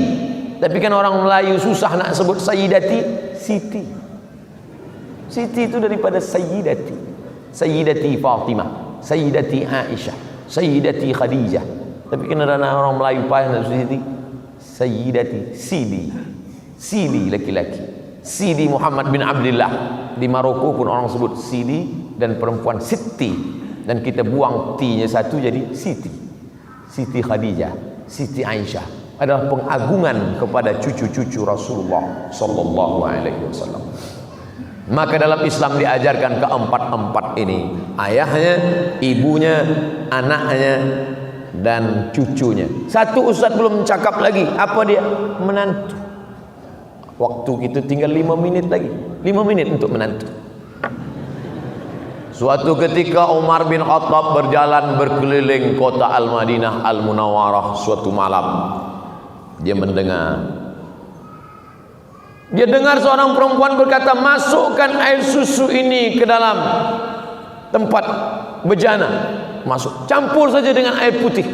tapi kan orang Melayu susah nak sebut Sayyidati, Siti. Siti itu daripada Sayyidati. Sayyidati Fatimah, Sayyidati Aisyah, Sayyidati Khadijah. Tapi kenapa orang Melayu payah nak sebut Siti? Sayyidati, Sidi. Sidi laki-laki. Sidi Muhammad bin Abdullah. Di Maroko pun orang sebut Sidi, dan perempuan Siti. Dan kita buang T-nya satu jadi Siti. Siti Khadijah, Siti Aisyah adalah pengagungan kepada cucu-cucu Rasulullah sallallahu alaihi wasallam. Maka dalam Islam diajarkan keempat-empat ini, ayahnya, ibunya, anaknya, dan cucunya. Satu ustaz belum cakap lagi, apa dia? Menantu. Waktu kita tinggal 5 minit lagi, 5 menit untuk menantu. Suatu ketika Umar bin Khattab berjalan berkeliling kota Al-Madinah Al-Munawwarah suatu malam. Dia mendengar. Dia dengar seorang perempuan berkata, masukkan air susu ini ke dalam tempat bejana. Masuk. Campur saja dengan air putih.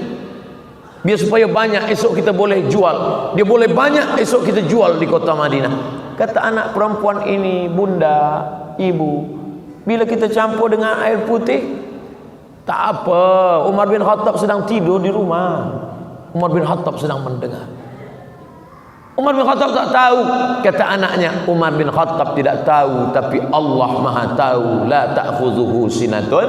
Biar supaya banyak, esok kita boleh jual. Dia boleh banyak, esok kita jual di kota Madinah. Kata anak perempuan ini, bunda, ibu, bila kita campur dengan air putih, tak apa. Umar bin Khattab sedang tidur di rumah. Umar bin Khattab sedang mendengar. Umar bin Khattab tak tahu. Kata anaknya, Umar bin Khattab tidak tahu, tapi Allah Maha tahu. La ta'khudhuhu sinatun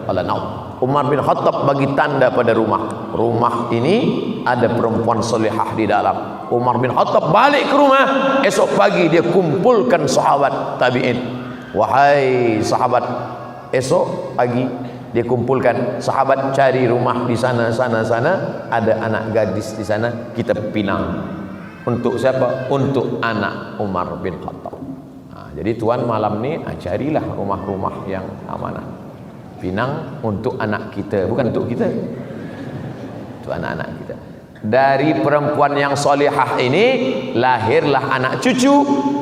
wala naum. Umar bin Khattab bagi tanda pada rumah. Rumah ini ada perempuan solehah di dalam. Umar bin Khattab balik ke rumah. Esok pagi dia kumpulkan sahabat tabi'in. Wahai sahabat, esok pagi dia kumpulkan sahabat, cari rumah di sana, ada anak gadis di sana, kita pinang. Untuk siapa? Untuk anak Umar bin Khattab. Jadi tuan malam ni carilah rumah-rumah yang amanah. Pinang untuk anak kita, bukan untuk kita. Untuk anak-anak kita. Dari perempuan yang solihah ini lahirlah anak cucu.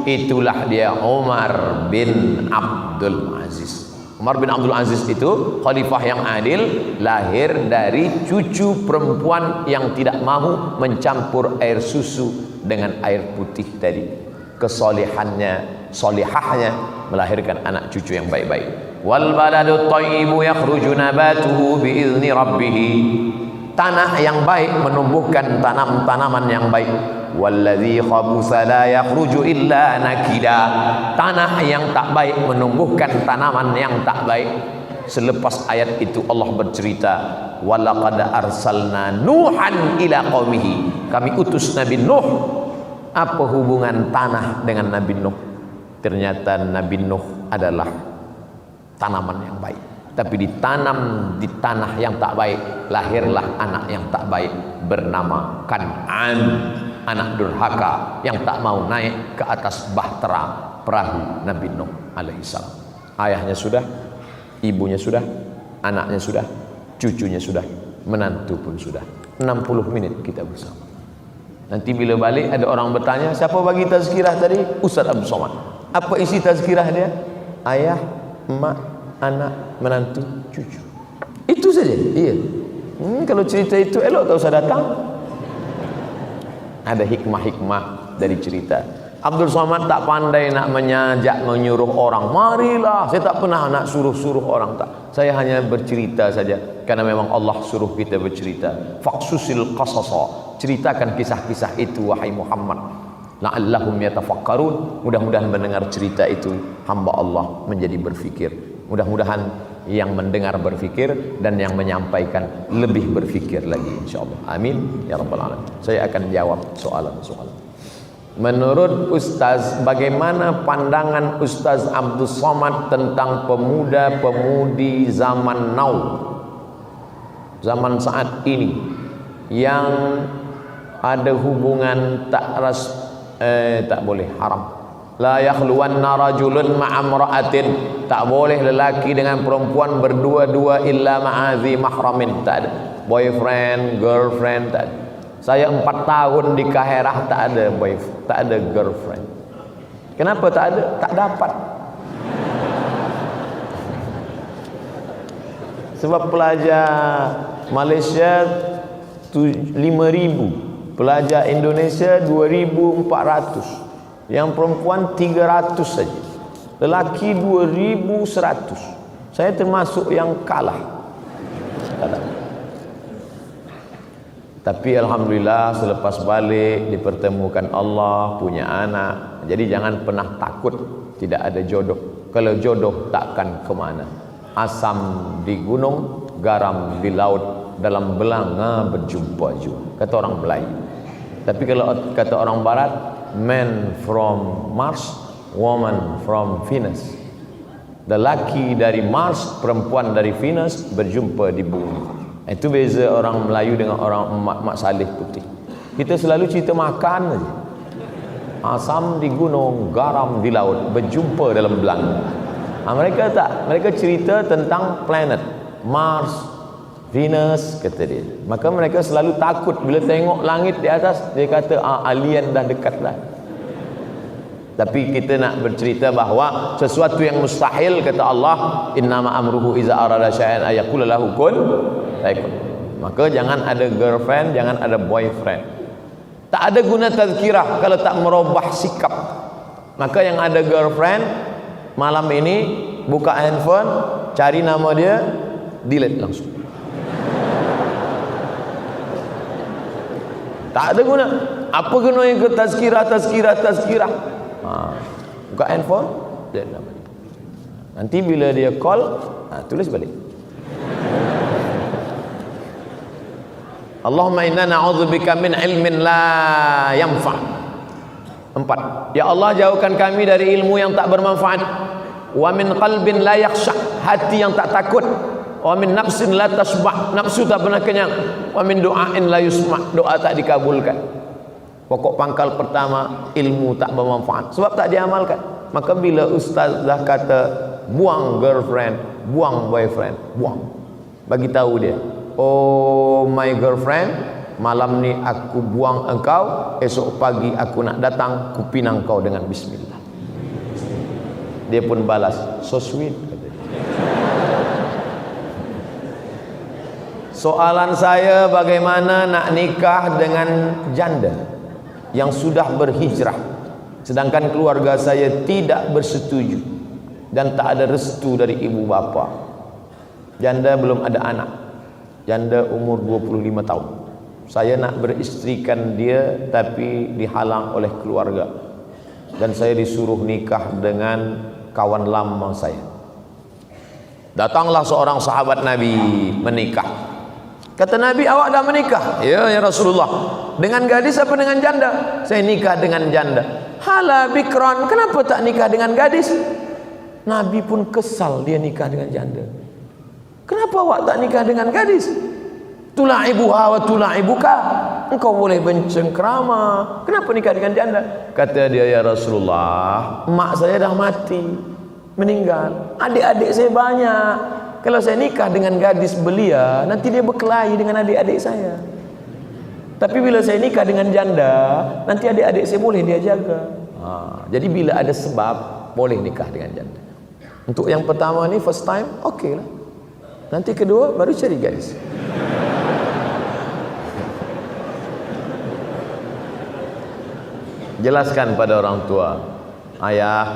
Itulah dia Umar bin Abdul Aziz. Umar bin Abdul Aziz itu khalifah yang adil, lahir dari cucu perempuan yang tidak mahu mencampur air susu dengan air putih tadi. Kesolehannya, solihahnya melahirkan anak cucu yang baik-baik. Wal baladu thayyibu yakhruju nabatuhu biizni rabbih. Tanah yang baik menumbuhkan tanaman yang baik. Walladzi khabutha la yakhruju illa nakida. Tanah yang tak baik menumbuhkan tanaman yang tak baik. Selepas ayat itu Allah bercerita, walaqad arsalna nuhan ila qaumihi. Kami utus Nabi Nuh. Apa hubungan tanah dengan Nabi Nuh? Ternyata Nabi Nuh adalah tanaman yang baik. Tapi ditanam di tanah yang tak baik, lahirlah anak yang tak baik bernama Kan'an, anak durhaka yang tak mau naik ke atas bahtera perahu Nabi Nuh alaihissalam. Ayahnya sudah, ibunya sudah, anaknya sudah, cucunya sudah, menantu pun sudah. 60 menit kita bersama. Nanti bila balik ada orang bertanya, siapa bagi tazkirah tadi? Ustaz Abdul Somad. Apa isi tazkirah dia? Ayah, emak, anak, menantu, cucu. Itu saja. Iya. Kalau cerita itu elok tak usah datang. Ada hikmah-hikmah dari cerita. Abdul Somad tak pandai nak menyajak, menyuruh orang. Marilah. Saya tak pernah nak suruh-suruh orang, tak. Saya hanya bercerita saja. Karena memang Allah suruh kita bercerita. Faqsusil qasasa. Ceritakan kisah-kisah itu wahai Muhammad. La'allahum yatafakkarun. Mudah-mudahan mendengar cerita itu hamba Allah menjadi berfikir. Mudah-mudahan yang mendengar berfikir dan yang menyampaikan lebih berfikir lagi, insyaallah. Amin ya rabbal alamin. Saya akan jawab soalan-soalan. Menurut Ustaz, bagaimana pandangan Ustaz Abdul Somad tentang pemuda-pemudi zaman now, zaman saat ini, yang ada hubungan tak boleh, haram. La yakhluwanna rajulun ma'amra'atin, tak boleh lelaki dengan perempuan berdua-dua illa ma'azi mahramin, tak ada. Boyfriend, girlfriend, tak ada. Saya 4 tahun di Kaherah tak ada boyfriend, tak ada girlfriend. Kenapa tak ada? Tak dapat. Sebab pelajar Malaysia 5,000, pelajar Indonesia 2,400, yang perempuan 300 saja, lelaki 2,100. Saya termasuk yang kalah. Tapi alhamdulillah selepas balik dipertemukan Allah, punya anak. Jadi jangan pernah takut tidak ada jodoh. Kalau jodoh takkan kemana. Asam di gunung, garam di laut, dalam belanga berjumpa juga, kata orang Melayu. Tapi kalau kata orang Barat, man from Mars, woman from Venus. Lelaki dari Mars, perempuan dari Venus berjumpa di bumi. Itu beza orang Melayu dengan orang Mak Saleh putih. Kita selalu cerita makan saja. Asam di gunung, garam di laut, berjumpa dalam belanga. Mereka tak, mereka cerita tentang planet Mars, Venus, kata dia. Maka mereka selalu takut bila tengok langit di atas, dia kata alien dah dekat dah. Tapi kita nak bercerita bahawa sesuatu yang mustahil, kata Allah, innama amruhu iza arada syai'an ayaqula lahu kun fayakun. Maka jangan ada girlfriend, jangan ada boyfriend. Tak ada guna tazkirah kalau tak merubah sikap. Maka yang ada girlfriend, malam ini buka handphone, cari nama dia, delete langsung. Tak ada guna. Apa guna yang ke tazkirah? Buka handphone, dia nama dia. Nanti bila dia call, tulis balik. Allahumma inna na'udzubika min ilmin la yanfa'. 4. Ya Allah, jauhkan kami dari ilmu yang tak bermanfaat. Wa min qalbin la yakhsha', hati yang tak takut. Wa min nafsin la tasba', nafsu tak pernah kenyang. Wa min du'ain la yusma', doa tak dikabulkan. Pokok pangkal pertama, ilmu tak bermanfaat sebab tak diamalkan. Maka bila ustaz dah kata buang girlfriend, buang boyfriend, buang, bagi tahu dia, oh my girlfriend, malam ni aku buang engkau, esok pagi aku nak datang, ku pinang kau dengan bismillah. Dia pun balas, so sweet, kata dia. Soalan saya, bagaimana nak nikah dengan janda yang sudah berhijrah, sedangkan keluarga saya tidak bersetuju dan tak ada restu dari ibu bapa. Janda belum ada anak, janda umur 25 tahun. Saya nak beristrikan dia tapi dihalang oleh keluarga, dan saya disuruh nikah dengan kawan lama saya. Datanglah seorang sahabat Nabi menikah. Kata Nabi, awak dah menikah? Ya Rasulullah. Dengan gadis apa dengan janda? Saya nikah dengan janda. Hala bikran, kenapa tak nikah dengan gadis? Nabi pun kesal dia nikah dengan janda. Kenapa awak tak nikah dengan gadis? Tula'ibuha wa tula'ibuka, engkau boleh bencengkrama, kenapa nikah dengan janda? Kata dia, ya Rasulullah, mak saya dah mati, meninggal, adik-adik saya banyak. Kalau saya nikah dengan gadis belia, nanti dia berkelahi dengan adik-adik saya. Tapi bila saya nikah dengan janda, nanti adik-adik saya boleh dia jaga. Jadi bila ada sebab, boleh nikah dengan janda. Untuk yang pertama ni, first time, okey lah. Nanti kedua, baru cari gadis. Jelaskan pada orang tua, ayah,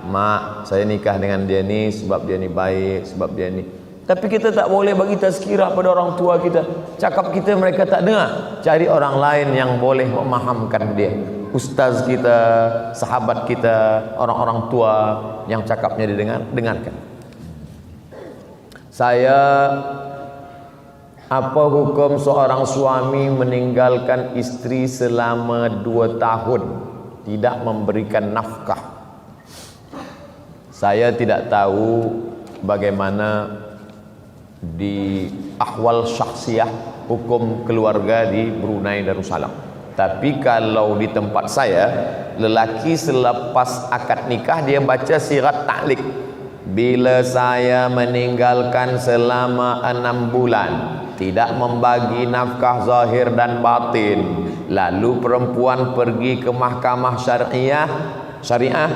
mak, saya nikah dengan dia ni sebab dia ni baik, sebab dia ni. Tapi kita tak boleh bagi tazkirah pada orang tua kita. Cakap kita mereka tak dengar. Cari orang lain yang boleh memahamkan dia. Ustaz kita, sahabat kita, orang-orang tua yang cakapnya didengarkan. Saya, apa hukum seorang suami meninggalkan istri selama 2 tahun tidak memberikan nafkah? Saya tidak tahu bagaimana di ahwal syakhsiyah hukum keluarga di Brunei Darussalam. Tapi kalau di tempat saya, lelaki selepas akad nikah dia baca sirat ta'liq. Bila saya meninggalkan selama 6 bulan, tidak membagi nafkah zahir dan batin, lalu perempuan pergi ke mahkamah syariah,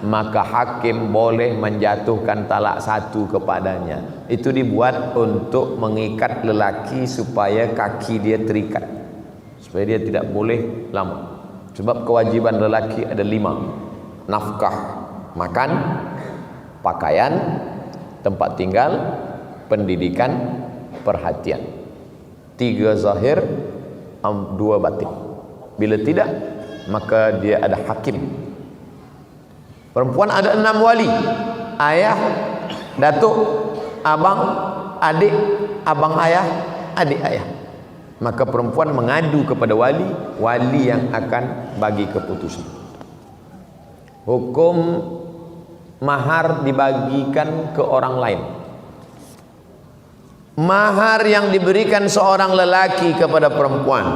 maka hakim boleh menjatuhkan talak 1 kepadanya. Itu dibuat untuk mengikat lelaki supaya kaki dia terikat, supaya dia tidak boleh lama. Sebab kewajiban lelaki ada 5: nafkah, makan, pakaian, tempat tinggal, pendidikan, perhatian. 3 zahir, 2 batin. Bila tidak, maka dia ada hakim. Perempuan ada 6 wali: ayah, datuk, abang, adik, abang ayah, adik ayah. Maka perempuan mengadu kepada wali yang akan bagi keputusan. Hukum mahar dibagikan ke orang lain. Mahar yang diberikan seorang lelaki kepada perempuan: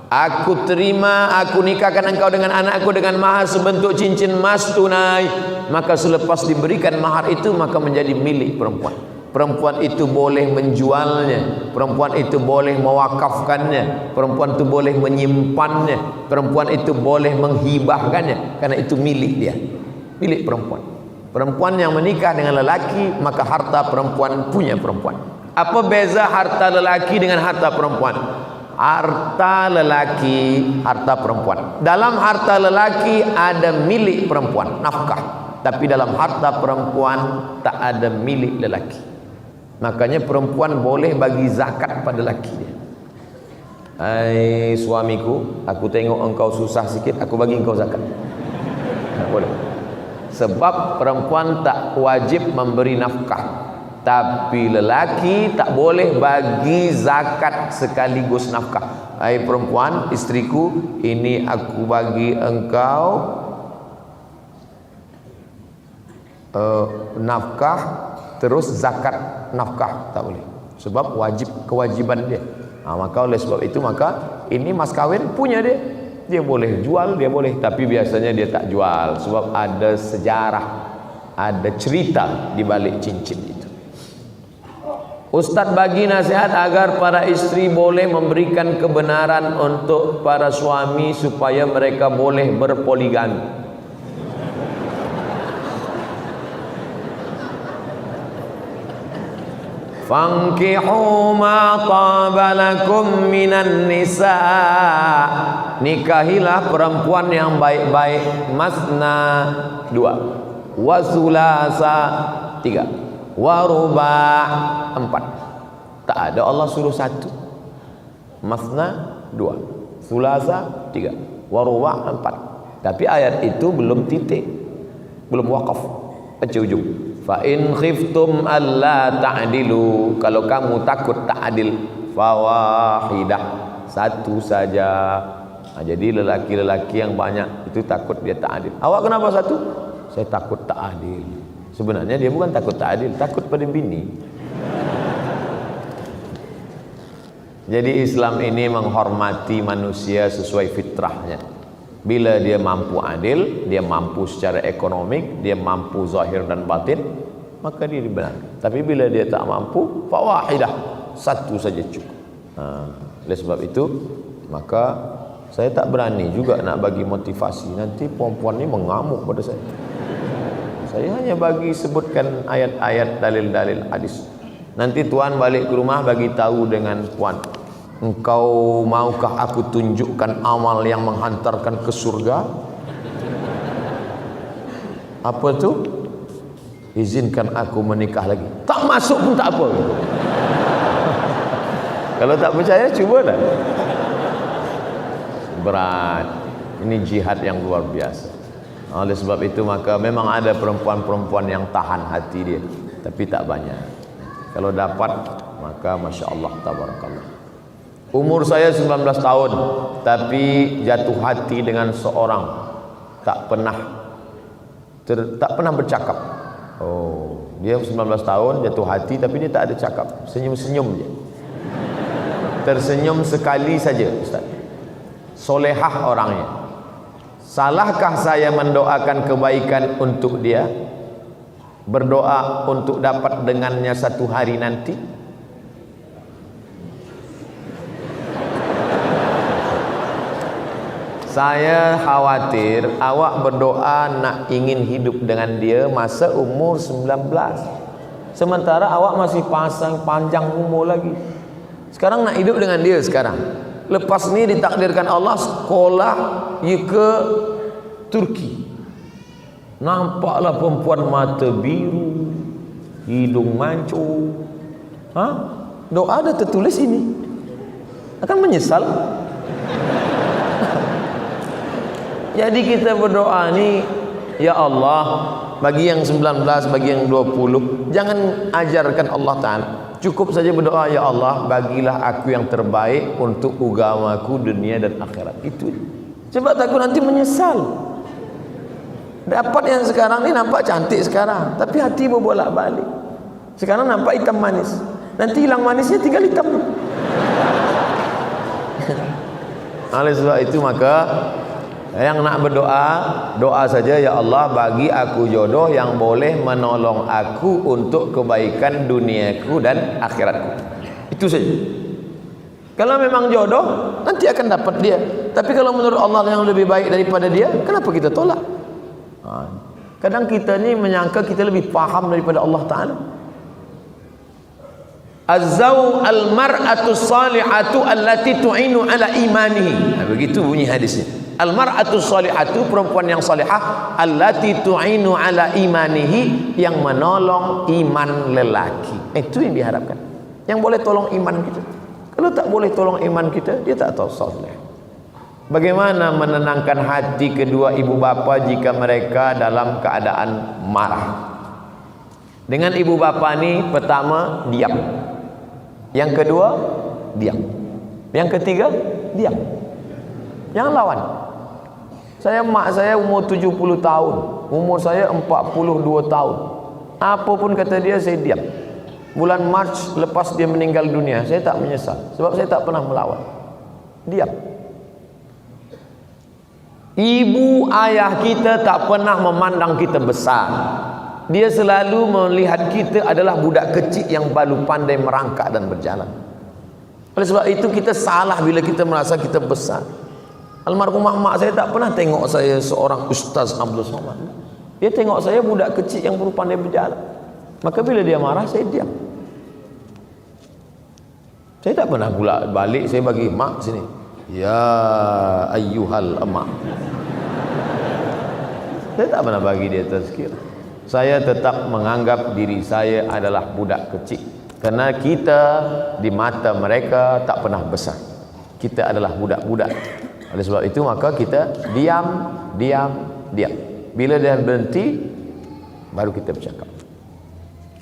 aku terima, aku nikahkan engkau dengan anakku dengan mahar sebentuk cincin emas tunai. Maka selepas diberikan mahar itu, maka menjadi milik perempuan. Perempuan itu boleh menjualnya, perempuan itu boleh mewakafkannya, perempuan itu boleh menyimpannya, perempuan itu boleh menghibahkannya, karena itu milik dia, milik perempuan. Perempuan yang menikah dengan lelaki, maka harta perempuan punya perempuan. Apa beza harta lelaki dengan harta perempuan? Harta lelaki, harta perempuan. Dalam harta lelaki ada milik perempuan, nafkah. Tapi dalam harta perempuan tak ada milik lelaki. Makanya perempuan boleh bagi zakat pada lelaki dia. Hai suamiku, aku tengok engkau susah sikit, aku bagi engkau zakat. Tak boleh. Sebab perempuan tak wajib memberi nafkah. Tapi lelaki tak boleh bagi zakat sekaligus nafkah. Hai perempuan, istriku, ini aku bagi engkau nafkah terus zakat nafkah, tak boleh. Sebab kewajiban dia. Maka oleh sebab itu, maka ini mas kawin punya dia. Dia boleh jual, dia boleh. Tapi biasanya dia tak jual, sebab ada sejarah, ada cerita di balik cincin itu. Ustaz bagi nasihat agar para istri boleh memberikan kebenaran untuk para suami supaya mereka boleh berpoligami. Fankihu ma taba lakum minan nisa. Nikahilah perempuan yang baik-baik. Masna 2, wa sulasa 3, wa ruba' 4. Tak ada Allah suruh 1. Masna 2, sulasa 3, wa ruba' 4. Tapi ayat itu belum titik, belum wakaf, baca ujung. Fa in khiftum alla ta'dilu, kalau kamu takut tak adil, fawahidah, 1 saja. Jadi lelaki-lelaki yang banyak itu takut dia tak adil. Awak kenapa 1? Saya takut tak adil. Sebenarnya dia bukan takut tak adil, takut pada bini. Jadi Islam ini menghormati manusia sesuai fitrahnya. Bila dia mampu adil, dia mampu secara ekonomik, dia mampu zahir dan batin, maka dia dibenarkan. Tapi bila dia tak mampu, fawahidah, 1 saja cukup. Oleh sebab itu, maka saya tak berani juga nak bagi motivasi. Nanti perempuan ni mengamuk pada saya. Saya hanya bagi sebutkan ayat-ayat, dalil-dalil hadis. Nanti tuan balik ke rumah bagi tahu dengan puan, engkau maukah aku tunjukkan amal yang menghantarkan ke surga? Apa tu? Izinkan aku menikah lagi. Tak masuk pun tak apa. Kalau tak percaya, cubalah. Berat. Ini jihad yang luar biasa. Oleh sebab itu, maka memang ada perempuan-perempuan yang tahan hati dia, tapi tak banyak. Kalau dapat maka masya Allah tabarakallah. Umur saya 19 tahun, tapi jatuh hati dengan seorang, tak pernah bercakap. Oh, dia 19 tahun jatuh hati, tapi dia tak ada cakap, senyum-senyum je. Tersenyum sekali saja, Ustaz. Solehah orangnya. Salahkah saya mendoakan kebaikan untuk dia? Berdoa untuk dapat dengannya satu hari nanti? Saya khawatir awak berdoa nak ingin hidup dengan dia masa umur 19. Sementara awak masih panjang umur lagi. Sekarang nak hidup dengan dia sekarang. Lepas ni ditakdirkan Allah sekolah ke Turki. Nampaklah perempuan mata biru, hidung mancung. Doa ada tertulis ini. Akan menyesal. Jadi kita berdoa ni, ya Allah, bagi yang 19, bagi yang 20, jangan ajarkan Allah Ta'ala. Cukup saja berdoa, ya Allah, bagilah aku yang terbaik untuk agamaku dunia dan akhirat. Itu. Sebab takut nanti menyesal. Dapat yang sekarang ni nampak cantik sekarang, tapi hati berbolak-balik. Sekarang nampak hitam manis, nanti hilang manisnya tinggal hitam. Oleh sebab itu maka yang nak berdoa, doa saja, ya Allah bagi aku jodoh yang boleh menolong aku untuk kebaikan duniaku dan akhiratku. Itu saja. Kalau memang jodoh, nanti akan dapat dia. Tapi kalau menurut Allah yang lebih baik daripada dia, kenapa kita tolak? Kadang kita ni menyangka kita lebih faham daripada Allah Ta'ala. Az-zaw al-mar'atu salihatu allati tu'inu ala imanihi. Begitu bunyi hadisnya. Al-mar'atu salihatu, perempuan yang salihah, allati tu'inu ala imanihi, yang menolong iman lelaki. Itu yang diharapkan. Yang boleh tolong iman kita. Kalau tak boleh tolong iman kita, dia tak tahu salih. Bagaimana menenangkan hati kedua ibu bapa jika mereka dalam keadaan marah? Dengan ibu bapa ni, pertama diam. Yang kedua diam. Yang ketiga diam. Jangan lawan. Mak saya umur 70 tahun, umur saya 42 tahun. Apa pun kata dia, saya diam. Bulan Mac lepas dia meninggal dunia, saya tak menyesal, sebab saya tak pernah melawan. Diam. Ibu ayah kita tak pernah memandang kita besar. Dia selalu melihat kita adalah budak kecil yang baru pandai merangkak dan berjalan. Oleh sebab itu kita salah bila kita merasa kita besar. Almarhumah mak saya tak pernah tengok saya seorang Ustaz Abdul Somad. Dia tengok saya budak kecil yang baru pandai berjalan. Maka bila dia marah, saya diam. Saya tak pernah pula balik, saya bagi mak sini, ya ayyuhal emak. Saya tak pernah bagi dia tazkir. Saya tetap menganggap diri saya adalah budak kecil, karena kita di mata mereka tak pernah besar. Kita adalah budak-budak. Oleh sebab itu maka kita diam. Bila dia berhenti, baru kita bercakap.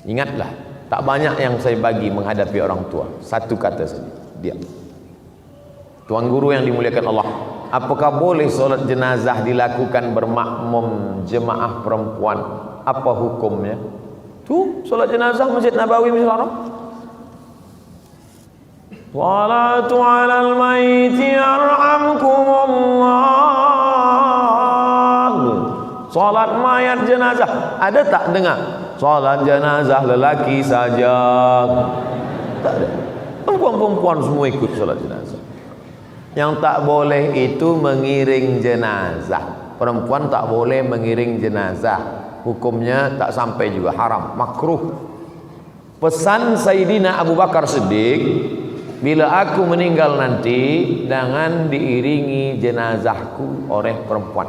Ingatlah, tak banyak yang saya bagi menghadapi orang tua. Satu kata saja, diam. Tuan guru yang dimuliakan Allah, apakah boleh solat jenazah dilakukan bermakmum jemaah perempuan? Apa hukumnya? Tu solat jenazah Masjid Nabawi, Masjid Haram. Salatu alal maiti yarhamkumullah. Salat mayat jenazah. Ada tak dengar? Salat jenazah lelaki saja. Tak ada. Perempuan-perempuan semua ikut salat jenazah. Yang tak boleh itu mengiring jenazah. Perempuan tak boleh mengiring jenazah. Hukumnya tak sampai juga, haram, makruh. Pesan Sayyidina Abu Bakar Siddiq, bila aku meninggal nanti, jangan diiringi jenazahku oleh perempuan.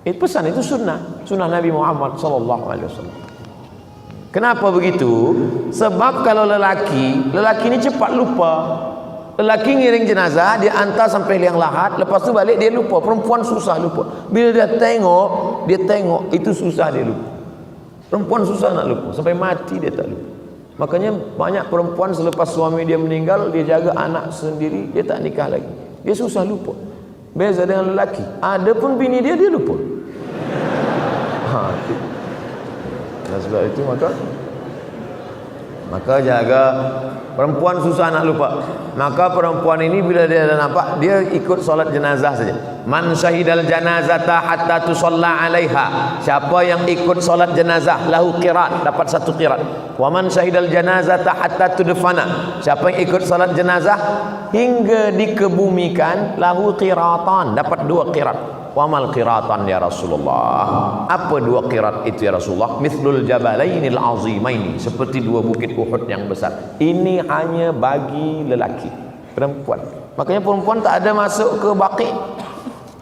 Itu pesan, itu sunnah Nabi Muhammad SAW. Kenapa begitu? Sebab kalau lelaki ini cepat lupa. Lelaki ngiring jenazah, dia hantar sampai liang lahat, lepas tu balik dia lupa. Perempuan susah lupa. Bila dia tengok itu susah dia lupa. Perempuan susah nak lupa, sampai mati dia tak lupa. Makanya banyak perempuan selepas suami dia meninggal, dia jaga anak sendiri, dia tak nikah lagi. Dia susah lupa. Beza dengan lelaki, ada pun bini dia lupa. Dan sebab itu maka jaga. Perempuan susah nak lupa. Maka perempuan ini bila dia dah nampak, dia ikut solat jenazah saja. Man syahidal janazata hatta tusalla alaiha. Siapa yang ikut solat jenazah lahu qirat, dapat 1 qirat. Wa man syahidal janazata hatta tudfana. Siapa yang ikut solat jenazah hingga dikebumikan lahu qiratan, dapat 2 qirat. Wa mal qiratan ya Rasulullah. Apa 2 qirat itu ya Rasulullah? Mithlul jabalainil azimaini, seperti 2 bukit Uhud yang besar. Ini hanya bagi lelaki. Perempuan, makanya perempuan tak ada masuk ke baqi.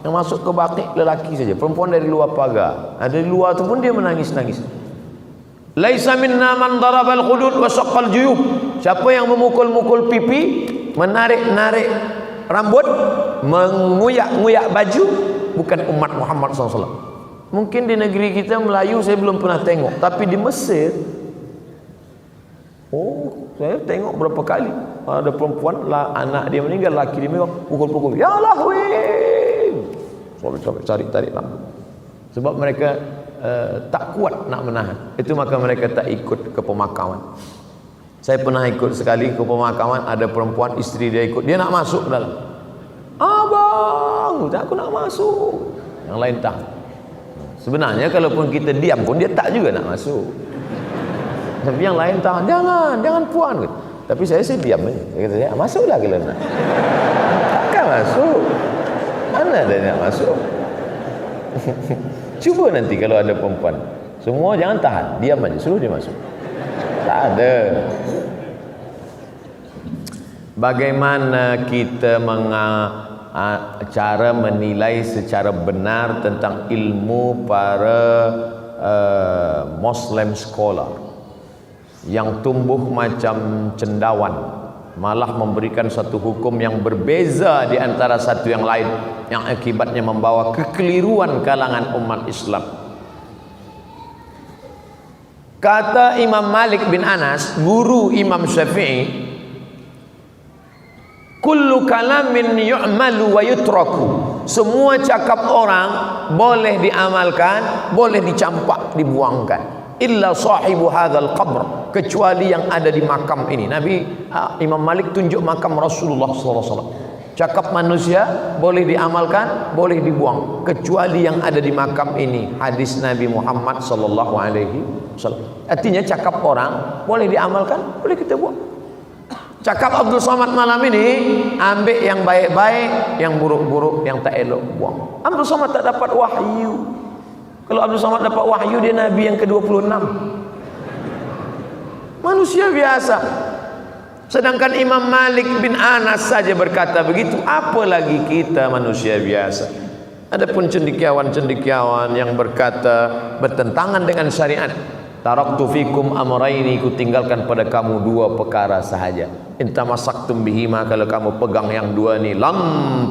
Yang masuk ke baqi lelaki saja. Perempuan dari luar pagar. Dari luar tu pun dia menangis-nangis. Laisa minna man darabal khudud wa saqqal juyub. Siapa yang memukul-mukul pipi, menarik-narik rambut, menguyak-nguyak baju, bukan umat Muhammad SAW. Mungkin di negeri kita Melayu saya belum pernah tengok, tapi di Mesir, saya tengok berapa kali ada perempuan lah, anak dia meninggal, laki dia meninggal, pukul-pukul, ya Allah weh, sampai tarik rambut. Sebab mereka tak kuat nak menahan. Itu maka mereka tak ikut ke pemakaman. Saya pernah ikut sekali ke pemakaman, ada perempuan, isteri dia ikut, dia nak masuk ke dalam. Abang, aku nak masuk. Yang lain tak. Sebenarnya kalaupun kita diam pun dia tak juga nak masuk. Tapi yang lain tak, jangan puan. Tapi saya diam aja. Saya kata, masuklah kalau nak. Takkan masuk. Mana ada nak masuk? Cuba nanti kalau ada perempuan, semua jangan tahan, diam aja, suruh dia masuk. Tak ada. Bagaimana kita cara menilai secara benar tentang ilmu para Muslim scholar yang tumbuh macam cendawan, malah memberikan satu hukum yang berbeza di antara satu yang lain, yang akibatnya membawa kekeliruan kalangan umat Islam. Kata Imam Malik bin Anas, guru Imam Syafi'i, kullu kalamin yu'malu wa yutraku. Semua cakap orang boleh diamalkan, boleh dicampak, dibuangkan. Illa sahibu hadzal qabr, kecuali yang ada di makam ini. Imam Malik tunjuk makam Rasulullah SAW. Cakap manusia boleh diamalkan, boleh dibuang, kecuali yang ada di makam ini. Hadis Nabi Muhammad SAW. Artinya cakap orang boleh diamalkan, boleh kita buang. Cakap Abdul Somad malam ini, ambil yang baik-baik, yang buruk-buruk, yang tak elok, buang. Abdul Somad tak dapat wahyu. Kalau Abdul Somad dapat wahyu, dia Nabi yang ke-26. Manusia biasa. Sedangkan Imam Malik bin Anas saja berkata begitu, apalagi kita manusia biasa. Adapun cendekiawan-cendekiawan yang berkata bertentangan dengan syariat, taraktu fikum amraini, ku tinggalkan pada kamu 2 perkara sahaja. Intamasaktum bihima, kalau kamu pegang yang 2 ni, lam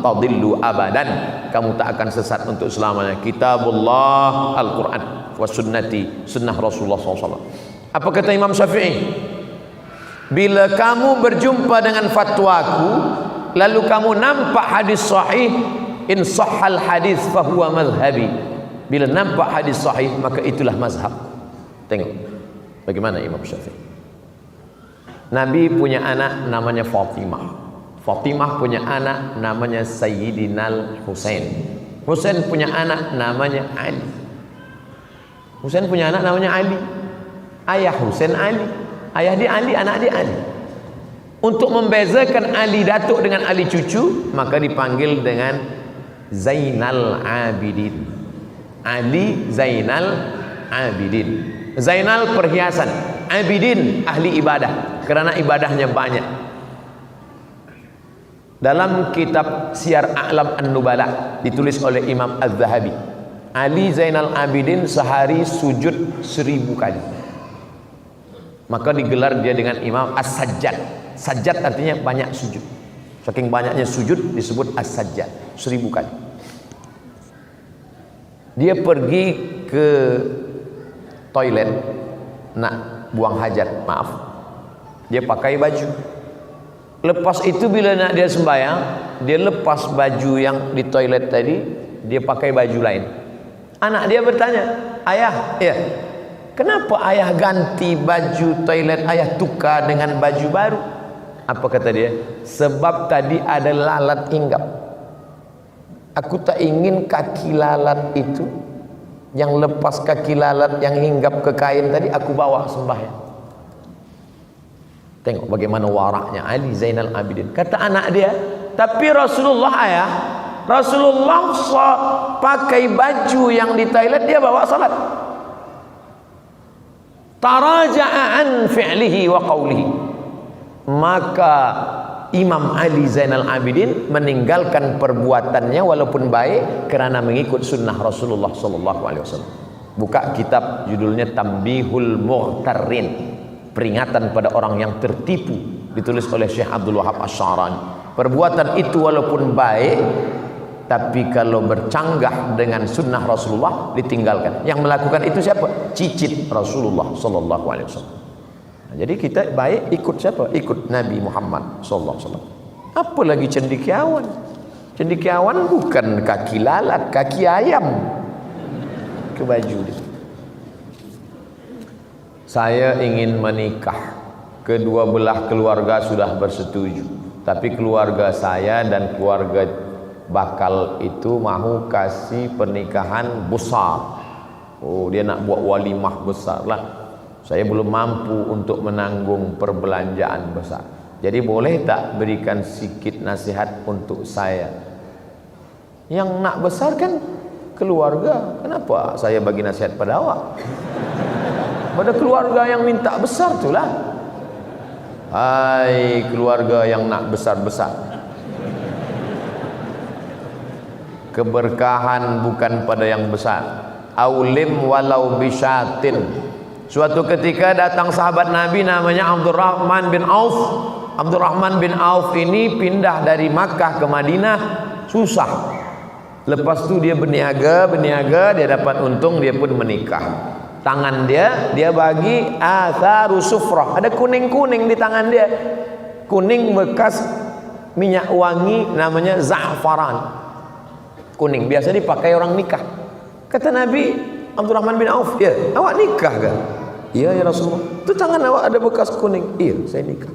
tadillu abadan, kamu tak akan sesat untuk selamanya. Kitabullah, Al-Quran, wa sunnati, sunnah Rasulullah SAW. Apa kata Imam Syafi'i? Bila kamu berjumpa dengan fatwaku, lalu kamu nampak hadis sahih, in sahhal hadis fahuwa madhhabi. Bila nampak hadis sahih, maka itulah mazhab. Tengok bagaimana Imam Syafi'i. Nabi punya anak namanya Fatimah. Fatimah punya anak namanya Sayyidina Husain. Husain punya anak namanya Ali. Husain punya anak namanya Ali. Ayah Husain Ali, ayah dia Ali, anak dia Ali. Untuk membezakan Ali datuk dengan Ali cucu, maka dipanggil dengan Zainal Abidin. Ali Zainal Abidin. Zainal perhiasan, Abidin ahli ibadah, kerana ibadahnya banyak. Dalam kitab Syiar A'lam An-Nubala ditulis oleh Imam Az-Zahabi, Ali Zainal Abidin sehari sujud 1000 kali. Maka digelar dia dengan Imam As-Sajjad. Sajjad artinya banyak sujud. Saking banyaknya sujud disebut As-Sajjad, 1000 kali. Dia pergi ke toilet nak buang hajat, dia pakai baju. Lepas itu bila nak dia sembahyang, dia lepas baju yang di toilet tadi, dia pakai baju lain. Anak dia bertanya, ayah, ya, kenapa ayah ganti baju toilet, ayah tukar dengan baju baru? Apa kata dia? Sebab tadi ada lalat hinggap. Aku tak ingin kaki lalat itu, yang lepas kaki lalat yang hinggap ke kain tadi, aku bawa sembahyang. Tengok bagaimana waraknya Ali Zainal Abidin. Kata anak dia, tapi Rasulullah ayah, Rasulullah pakai baju yang di toilet, dia bawa salat. Taraja'a an fi'lihi wa qawlihi. Maka Imam Ali Zainal Abidin meninggalkan perbuatannya walaupun baik kerana mengikut sunnah Rasulullah sallallahu alaihi wasallam. Buka kitab judulnya Tambihul Mughtarrin, peringatan pada orang yang tertipu, ditulis oleh Syekh Abdul Wahab Asy-Sya'rani. Perbuatan itu walaupun baik, tapi kalau bercanggah dengan sunnah Rasulullah ditinggalkan. Yang melakukan itu siapa? Cicit Rasulullah sallallahu alaihi wasallam. Nah, jadi kita baik ikut siapa? Ikut Nabi Muhammad sallallahu alaihi wasallam. Apa lagi cendekiawan? Cendekiawan bukan kaki lalat, kaki ayam ke baju dia. Saya ingin menikah. Kedua belah keluarga sudah bersetuju, tapi keluarga saya dan keluarga bakal itu mahu kasih pernikahan besar. Oh, dia nak buat walimah besar lah. Saya belum mampu untuk menanggung perbelanjaan besar. Jadi boleh tak berikan sikit nasihat untuk saya? Yang nak besar kan keluarga. Kenapa saya bagi nasihat pada awak? Pada keluarga yang minta besar itulah. Hai keluarga yang nak besar-besar, keberkahan bukan pada yang besar. Aulim walau bisyatin. Suatu ketika datang sahabat Nabi namanya Abdurrahman bin Auf. Abdurrahman bin Auf ini pindah dari Makkah ke Madinah, susah. Lepas tu dia berniaga, dia dapat untung, dia pun menikah. Tangan dia bagi atharu sufrah, ada kuning-kuning di tangan dia, kuning bekas minyak wangi namanya za'faran, kuning biasa dipakai orang nikah. Kata Nabi, Abdurrahman bin Auf, ya awak nikah kan? Iya ya Rasulullah, itu tangan awak ada bekas kuning. Iya saya nikah.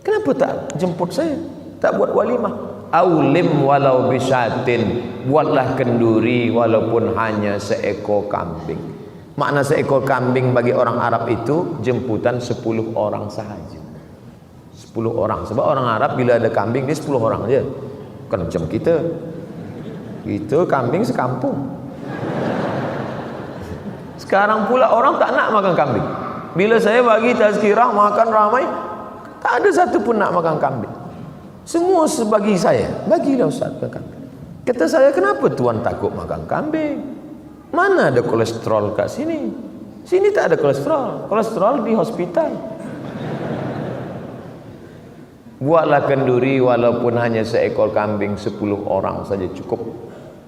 Kenapa tak jemput saya, tak buat walimah? Aulim walau bisyatin, buatlah kenduri walaupun hanya seekor kambing. Makna seekor kambing bagi orang Arab itu jemputan 10 orang sahaja. 10 orang. Sebab orang Arab bila ada kambing dia 10 orang aja. Bukan macam kita. Itu kambing sekampung. Sekarang pula orang tak nak makan kambing. Bila saya bagi tazkirah makan ramai, tak ada satu pun nak makan kambing. Semua sebagi saya. Bagilah Ustaz makan kambing. Kata saya, kenapa tuan takut makan kambing? Mana ada kolesterol kat sini? Sini tak ada kolesterol. Kolesterol di hospital. Buatlah kenduri walaupun hanya seekor kambing, 10 orang saja cukup.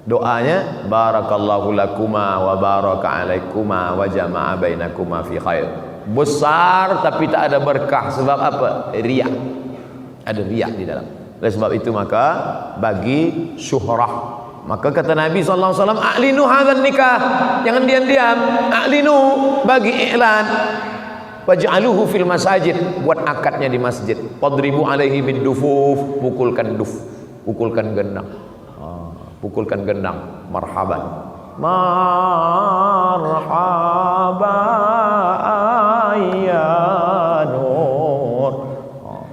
Doanya barakallahu lakuma wa baraka alaikuma wa jama'a bainakuma fi khair. Besar tapi tak ada berkah. Sebab apa? Riak. Ada riak di dalam. Oleh sebab itu maka bagi syuhrah. Maka kata Nabi sallallahu alaihi wasallam, a'linu hadzal nikah, jangan diam-diam, a'linu, bagi iklan, waj'aluhu fil masajid, buat akadnya di masjid, wadribu alaihi bidufuf, pukulkan duf, pukulkan gendang, pukulkan gendang, marhaban, marhaban ya nur,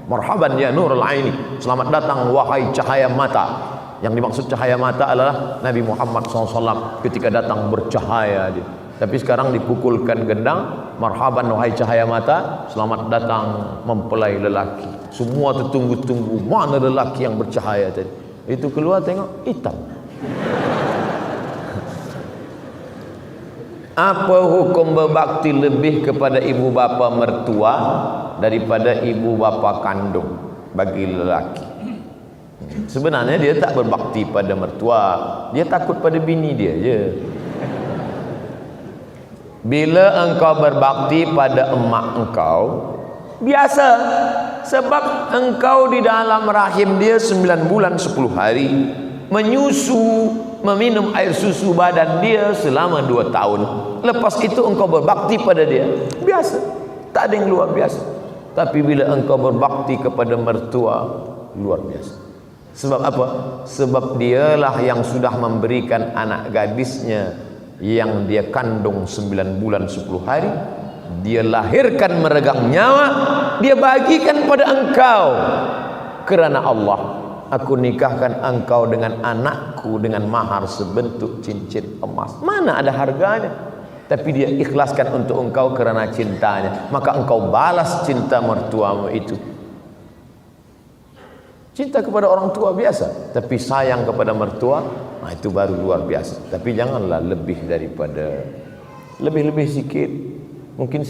marhaban ya nurul aini, selamat datang wahai cahaya mata. Yang dimaksud cahaya mata adalah Nabi Muhammad SAW ketika datang bercahaya dia. Tapi sekarang dipukulkan gendang, marhaban wahai cahaya mata, selamat datang mempelai lelaki. Semua tertunggu-tunggu, mana lelaki yang bercahaya tadi. Itu keluar tengok hitam. Apa hukum berbakti lebih kepada ibu bapa mertua daripada ibu bapa kandung bagi lelaki? Sebenarnya dia tak berbakti pada mertua, dia takut pada bini dia je. Bila engkau berbakti pada emak engkau, biasa. Sebab engkau di dalam rahim dia 9 bulan 10 hari, menyusu, meminum air susu badan dia selama 2 tahun. Lepas itu engkau berbakti pada dia, biasa, tak ada yang luar biasa. Tapi bila engkau berbakti kepada mertua, luar biasa. Sebab apa? Sebab dialah yang sudah memberikan anak gadisnya yang dia kandung 9 bulan 10 hari, dia lahirkan meregang nyawa, dia bagikan pada engkau. Kerana Allah, aku nikahkan engkau dengan anakku dengan mahar sebentuk cincin emas. Mana ada harganya? Tapi dia ikhlaskan untuk engkau kerana cintanya. Maka engkau balas cinta mertuamu itu. Cinta kepada orang tua biasa, tapi sayang kepada mertua, nah itu baru luar biasa. Tapi janganlah lebih daripada, lebih sikit. Mungkin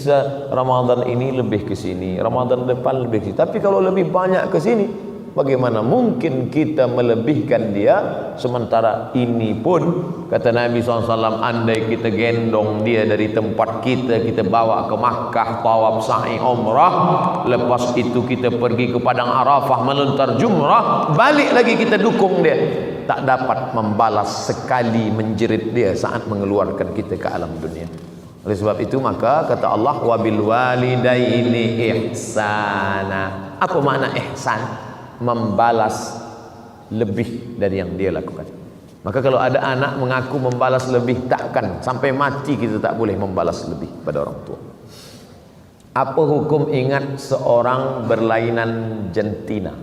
Ramadan ini lebih ke sini, Ramadan depan lebih ke sini. Tapi kalau lebih banyak ke sini, bagaimana mungkin kita melebihkan dia? Sementara ini pun kata Nabi SAW, andai kita gendong dia dari tempat kita bawa ke Makkah, tawaf sa'i umrah, lepas itu kita pergi ke Padang Arafah melontar jumrah, balik lagi kita dukung dia, tak dapat membalas sekali menjerit dia saat mengeluarkan kita ke alam dunia. Oleh sebab itu maka kata Allah, wabil walidaini ihsana. Apa makna ihsan? Membalas lebih dari yang dia lakukan. Maka kalau ada anak mengaku membalas lebih, takkan sampai mati kita tak boleh membalas lebih pada orang tua. Apa hukum ingat seorang berlainan jantina?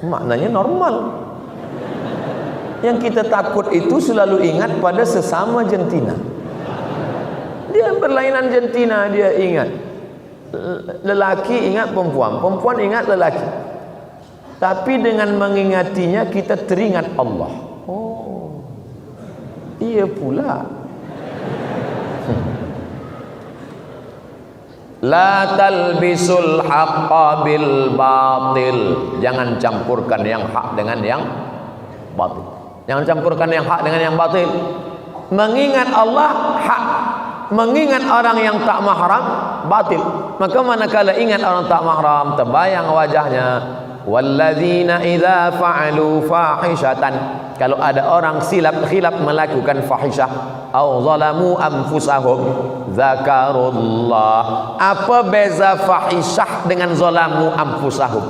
Maknanya normal. Yang kita takut itu selalu ingat pada sesama jantina. Dia berlainan jantina, dia ingat. Lelaki ingat perempuan, perempuan ingat lelaki. Tapi dengan mengingatinya kita teringat Allah. Oh, iya pula. La talbisul haqqa bil batil. Jangan campurkan yang hak dengan yang batil. Jangan campurkan yang hak dengan yang batil. Mengingat Allah hak, mengingat orang yang tak mahram batil. Maka manakala ingat orang tak mahram, terbayang wajahnya. Walladzina idza fa'alu fahishatan. Kalau ada orang khilaf melakukan fahisyah, au zalamu anfusahum zakarullah. Apa beza fahisyah dengan zalamu anfusahum?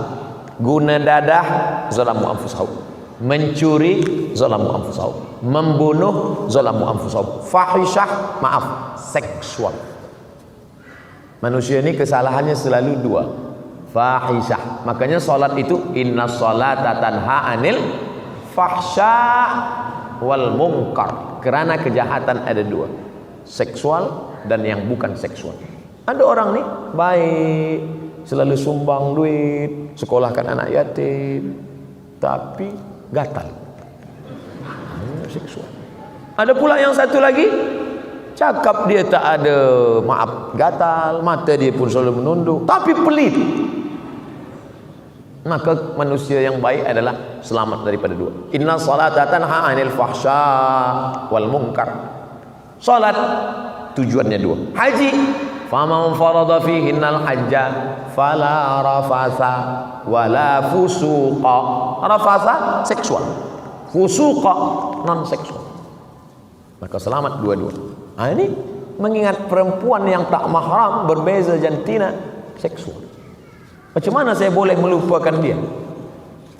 Guna dadah, zalamu anfusahum. Mencuri, zalamu anfusahum. Membunuh, zalamu anfusahum. Fahisyah, maaf, seksual. Manusia ini kesalahannya selalu dua, fahisyah. Makanya salat itu inna salata tanha anil fahsya wal munkar. Kerana kejahatan ada dua, seksual dan yang bukan seksual. Ada orang nih baik, selalu sumbang duit, sekolahkan anak yatim, tapi gatal, seksual. Ada pula yang satu lagi, cakap dia tak ada, maaf, gatal, mata dia pun selalu menunduk, tapi pelit. Maka manusia yang baik adalah selamat daripada dua. Inna salata tanha 'anil fahsya wal munkar. Salat tujuannya dua. Haji, faman farada fihinnal hajja fala rafasa wala fusuqa. Rafasa seksual, fusuqa non seksual. Maka selamat dua-dua. Nah, ini mengingat perempuan yang tak mahram, berbeza jantina, seksual. Macam mana saya boleh melupakan dia?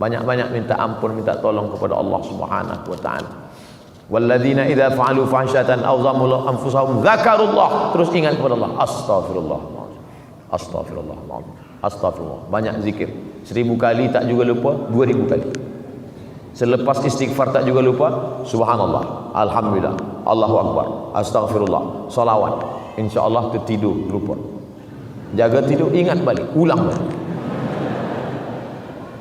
Banyak-banyak minta ampun, minta tolong kepada Allah Subhanahu wa taala. Walladzina idza fa'alu fahsyatan aw zalamu anfusahum dzakarullah. Terus ingat kepada Allah. Astagfirullah. Astagfirullah. Astagfirullah. Banyak zikir. 1000 kali tak juga lupa, 2000 kali. Selepas istighfar tak juga lupa, subhanallah, alhamdulillah, Allahu akbar, astaghfirullah, salawat. Insyaallah tertidur lupa. Jaga tidur, ingat balik, ulang balik.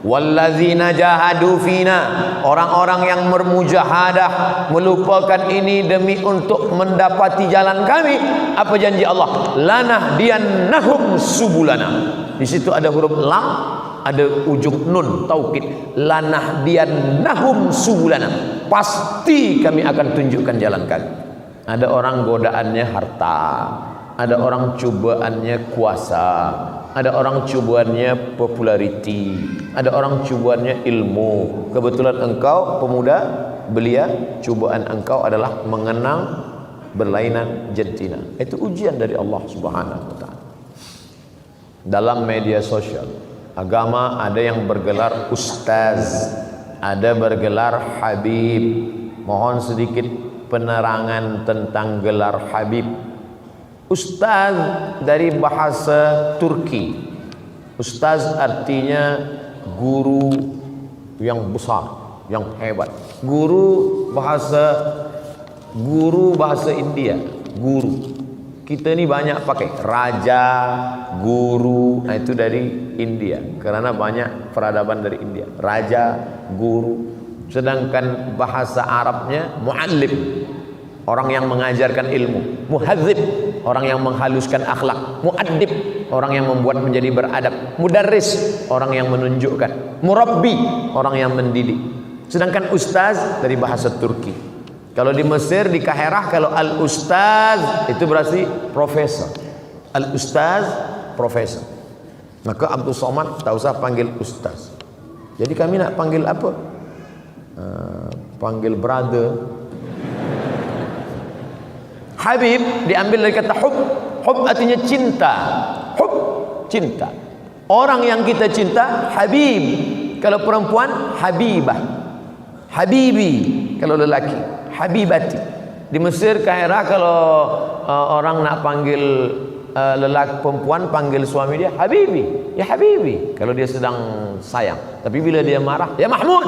Wallazina jahadu fina. Orang-orang yang bermujahadah, melupakan ini demi untuk mendapati jalan kami. Apa janji Allah? Lanahdiyannahum subulana. Di situ ada huruf lam, ada ujung nun taukid. Lanahdiyannahum subulana. Pasti kami akan tunjukkan jalan kami. Ada orang godaannya harta, ada orang cobaannya kuasa, ada orang cobaannya populariti, ada orang cobaannya ilmu. Kebetulan engkau pemuda belia, cobaan engkau adalah mengenang berlainan jantina. Itu ujian dari Allah Subhanahu wa taala. Dalam media sosial agama ada yang bergelar ustaz, ada bergelar habib. Mohon sedikit penerangan tentang gelar habib. Ustaz dari bahasa Turki. Ustaz artinya guru yang besar, yang hebat. Guru bahasa India, guru. Kita ini banyak pakai raja, guru. Nah, itu dari India karena banyak peradaban dari India. Raja, guru. Sedangkan bahasa Arabnya muallim, orang yang mengajarkan ilmu. Muhadzib, orang yang menghaluskan akhlak. Muaddib, orang yang membuat menjadi beradab. Mudarris, orang yang menunjukkan. Murabbi, orang yang mendidik. Sedangkan ustaz dari bahasa Turki. Kalau di Mesir, di Kaherah, kalau al-ustaz itu berarti profesor. Al-ustaz, profesor. Maka Abdul Somad tak usah panggil ustaz. Jadi kami nak panggil apa? Panggil brother. Habib diambil dari kata hub. Hub artinya cinta. Hub, cinta. Orang yang kita cinta, habib. Kalau perempuan, habibah. Habibi kalau lelaki, habibati. Di Mesir, Kairah, kalau orang nak panggil lelaki perempuan, panggil suami dia habibi, ya habibi kalau dia sedang sayang. Tapi bila dia marah, ya Mahmud.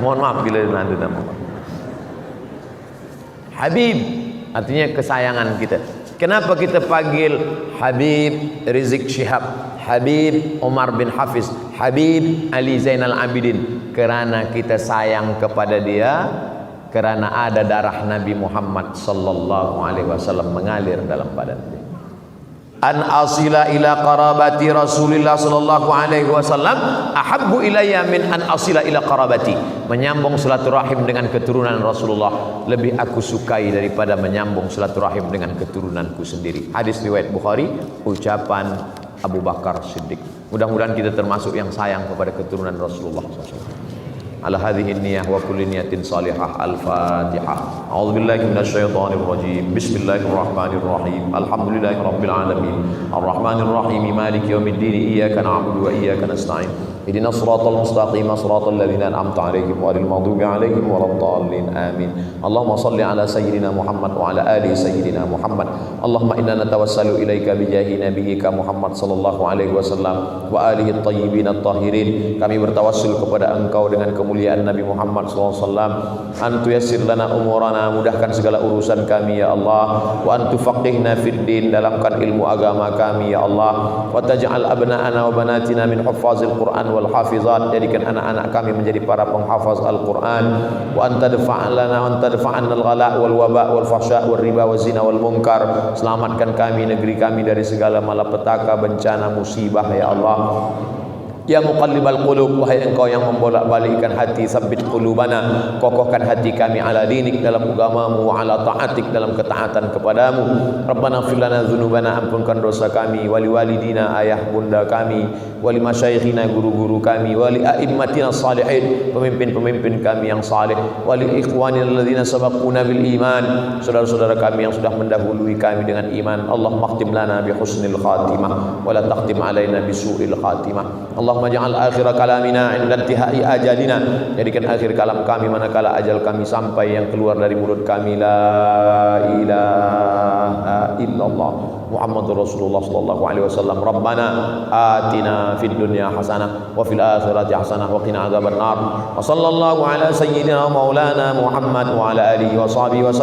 Mohon maaf bila nanti nama Habib artinya kesayangan kita. Kenapa kita panggil Habib Rizik Syihab, Habib Umar bin Hafiz, Habib Ali Zainal Abidin? Kerana kita sayang kepada dia, kerana ada darah Nabi Muhammad sallallahu alaihi wasallam mengalir dalam badan dia. An asila ila qarabati Rasulillah sallallahu alaihi wasallam ahabbu ilayya min an asila ila qarabati. Menyambung silaturahim dengan keturunan Rasulullah lebih aku sukai daripada menyambung silaturahim dengan keturunanku sendiri. Hadis riwayat Bukhari, ucapan Abu Bakar Siddiq. Mudah-mudahan kita termasuk yang sayang kepada keturunan Rasulullah SAW. Ala hadhihi niyyah wa kulli niyatin salihah. Al-Fatihah. A'udzubillahi minasyaitonir rajim. Bismillahirrahmanirrahim. Alhamdulillahirabbil alamin. Arrahmanir rahim. Maliki yaumiddin. Iyyaka na'budu wa iyyaka nasta'in. Ihdinas siratal mustaqim. Siratal ladzina an'amta 'alaihim ghairil maghdubi 'alaihim waladdallin. Amin. Allahumma shalli ala sayyidina Muhammad wa ala ali sayyidina Muhammad. Allahumma inna natawassalu ilaika bi jahi nabiyyika Muhammad sallallahu alaihi wasallam wa alihi at-tayyibin at-tahirin. Kami bertawassul kepada Engkau dengan kemuliaan Nabi Muhammad SAW. Antu yassir lana umurana, mudahkan segala urusan kami ya Allah. Wa antu faqihna fid din, dalamkan ilmu agama kami ya Allah. Wa taj'al abna'ana wa banatina min huffazil Qur'an wal hafizat, jadikan anak-anak kami menjadi para penghafaz Al-Quran. Wa anta dafa'lana wa anta dafa'anna al-ghala' wal waba' wal fahsya' wal riba wal zina wal munkar. Selamatkan kami, negeri kami dari segala malapetaka, bencana, musibah ya Allah. Ya muqallibal qulub, wahai Engkau yang membolak-balikkan hati, sabbit qulubana, kokohkan hati kami ala dinik, dalam agamamu, wa ala ta'atik, dalam ketaatan kepadamu. Rabbana ighfir lana dzunubana, ampunkan dosa kami, wali walidina, ayah bunda kami, wali masyayikhina, guru-guru kami, wali a'immatina salihin, pemimpin-pemimpin kami yang saleh, wali ikhwanina alladzina sabaquna bil iman, saudara-saudara kami yang sudah mendahului kami dengan iman. Allahumma khtim lana bi husnil khatimah wa la takhtim alaina bi su'il khatimah. Allahumma ja'al akhir kalamina 'inda intihai ajalina, jadikan akhir kalam kami manakala ajal kami sampai, yang keluar dari mulut kami la ilaha illallah Muhammadur Rasulullah sallallahu alaihi wasallam. Rabbana atina fid dunya hasanah wa fil akhirati hasanah wa qina adzabannar. Wa sallallahu ala sayyidina maulana Muhammad wa ala alihi wa sahbihi wa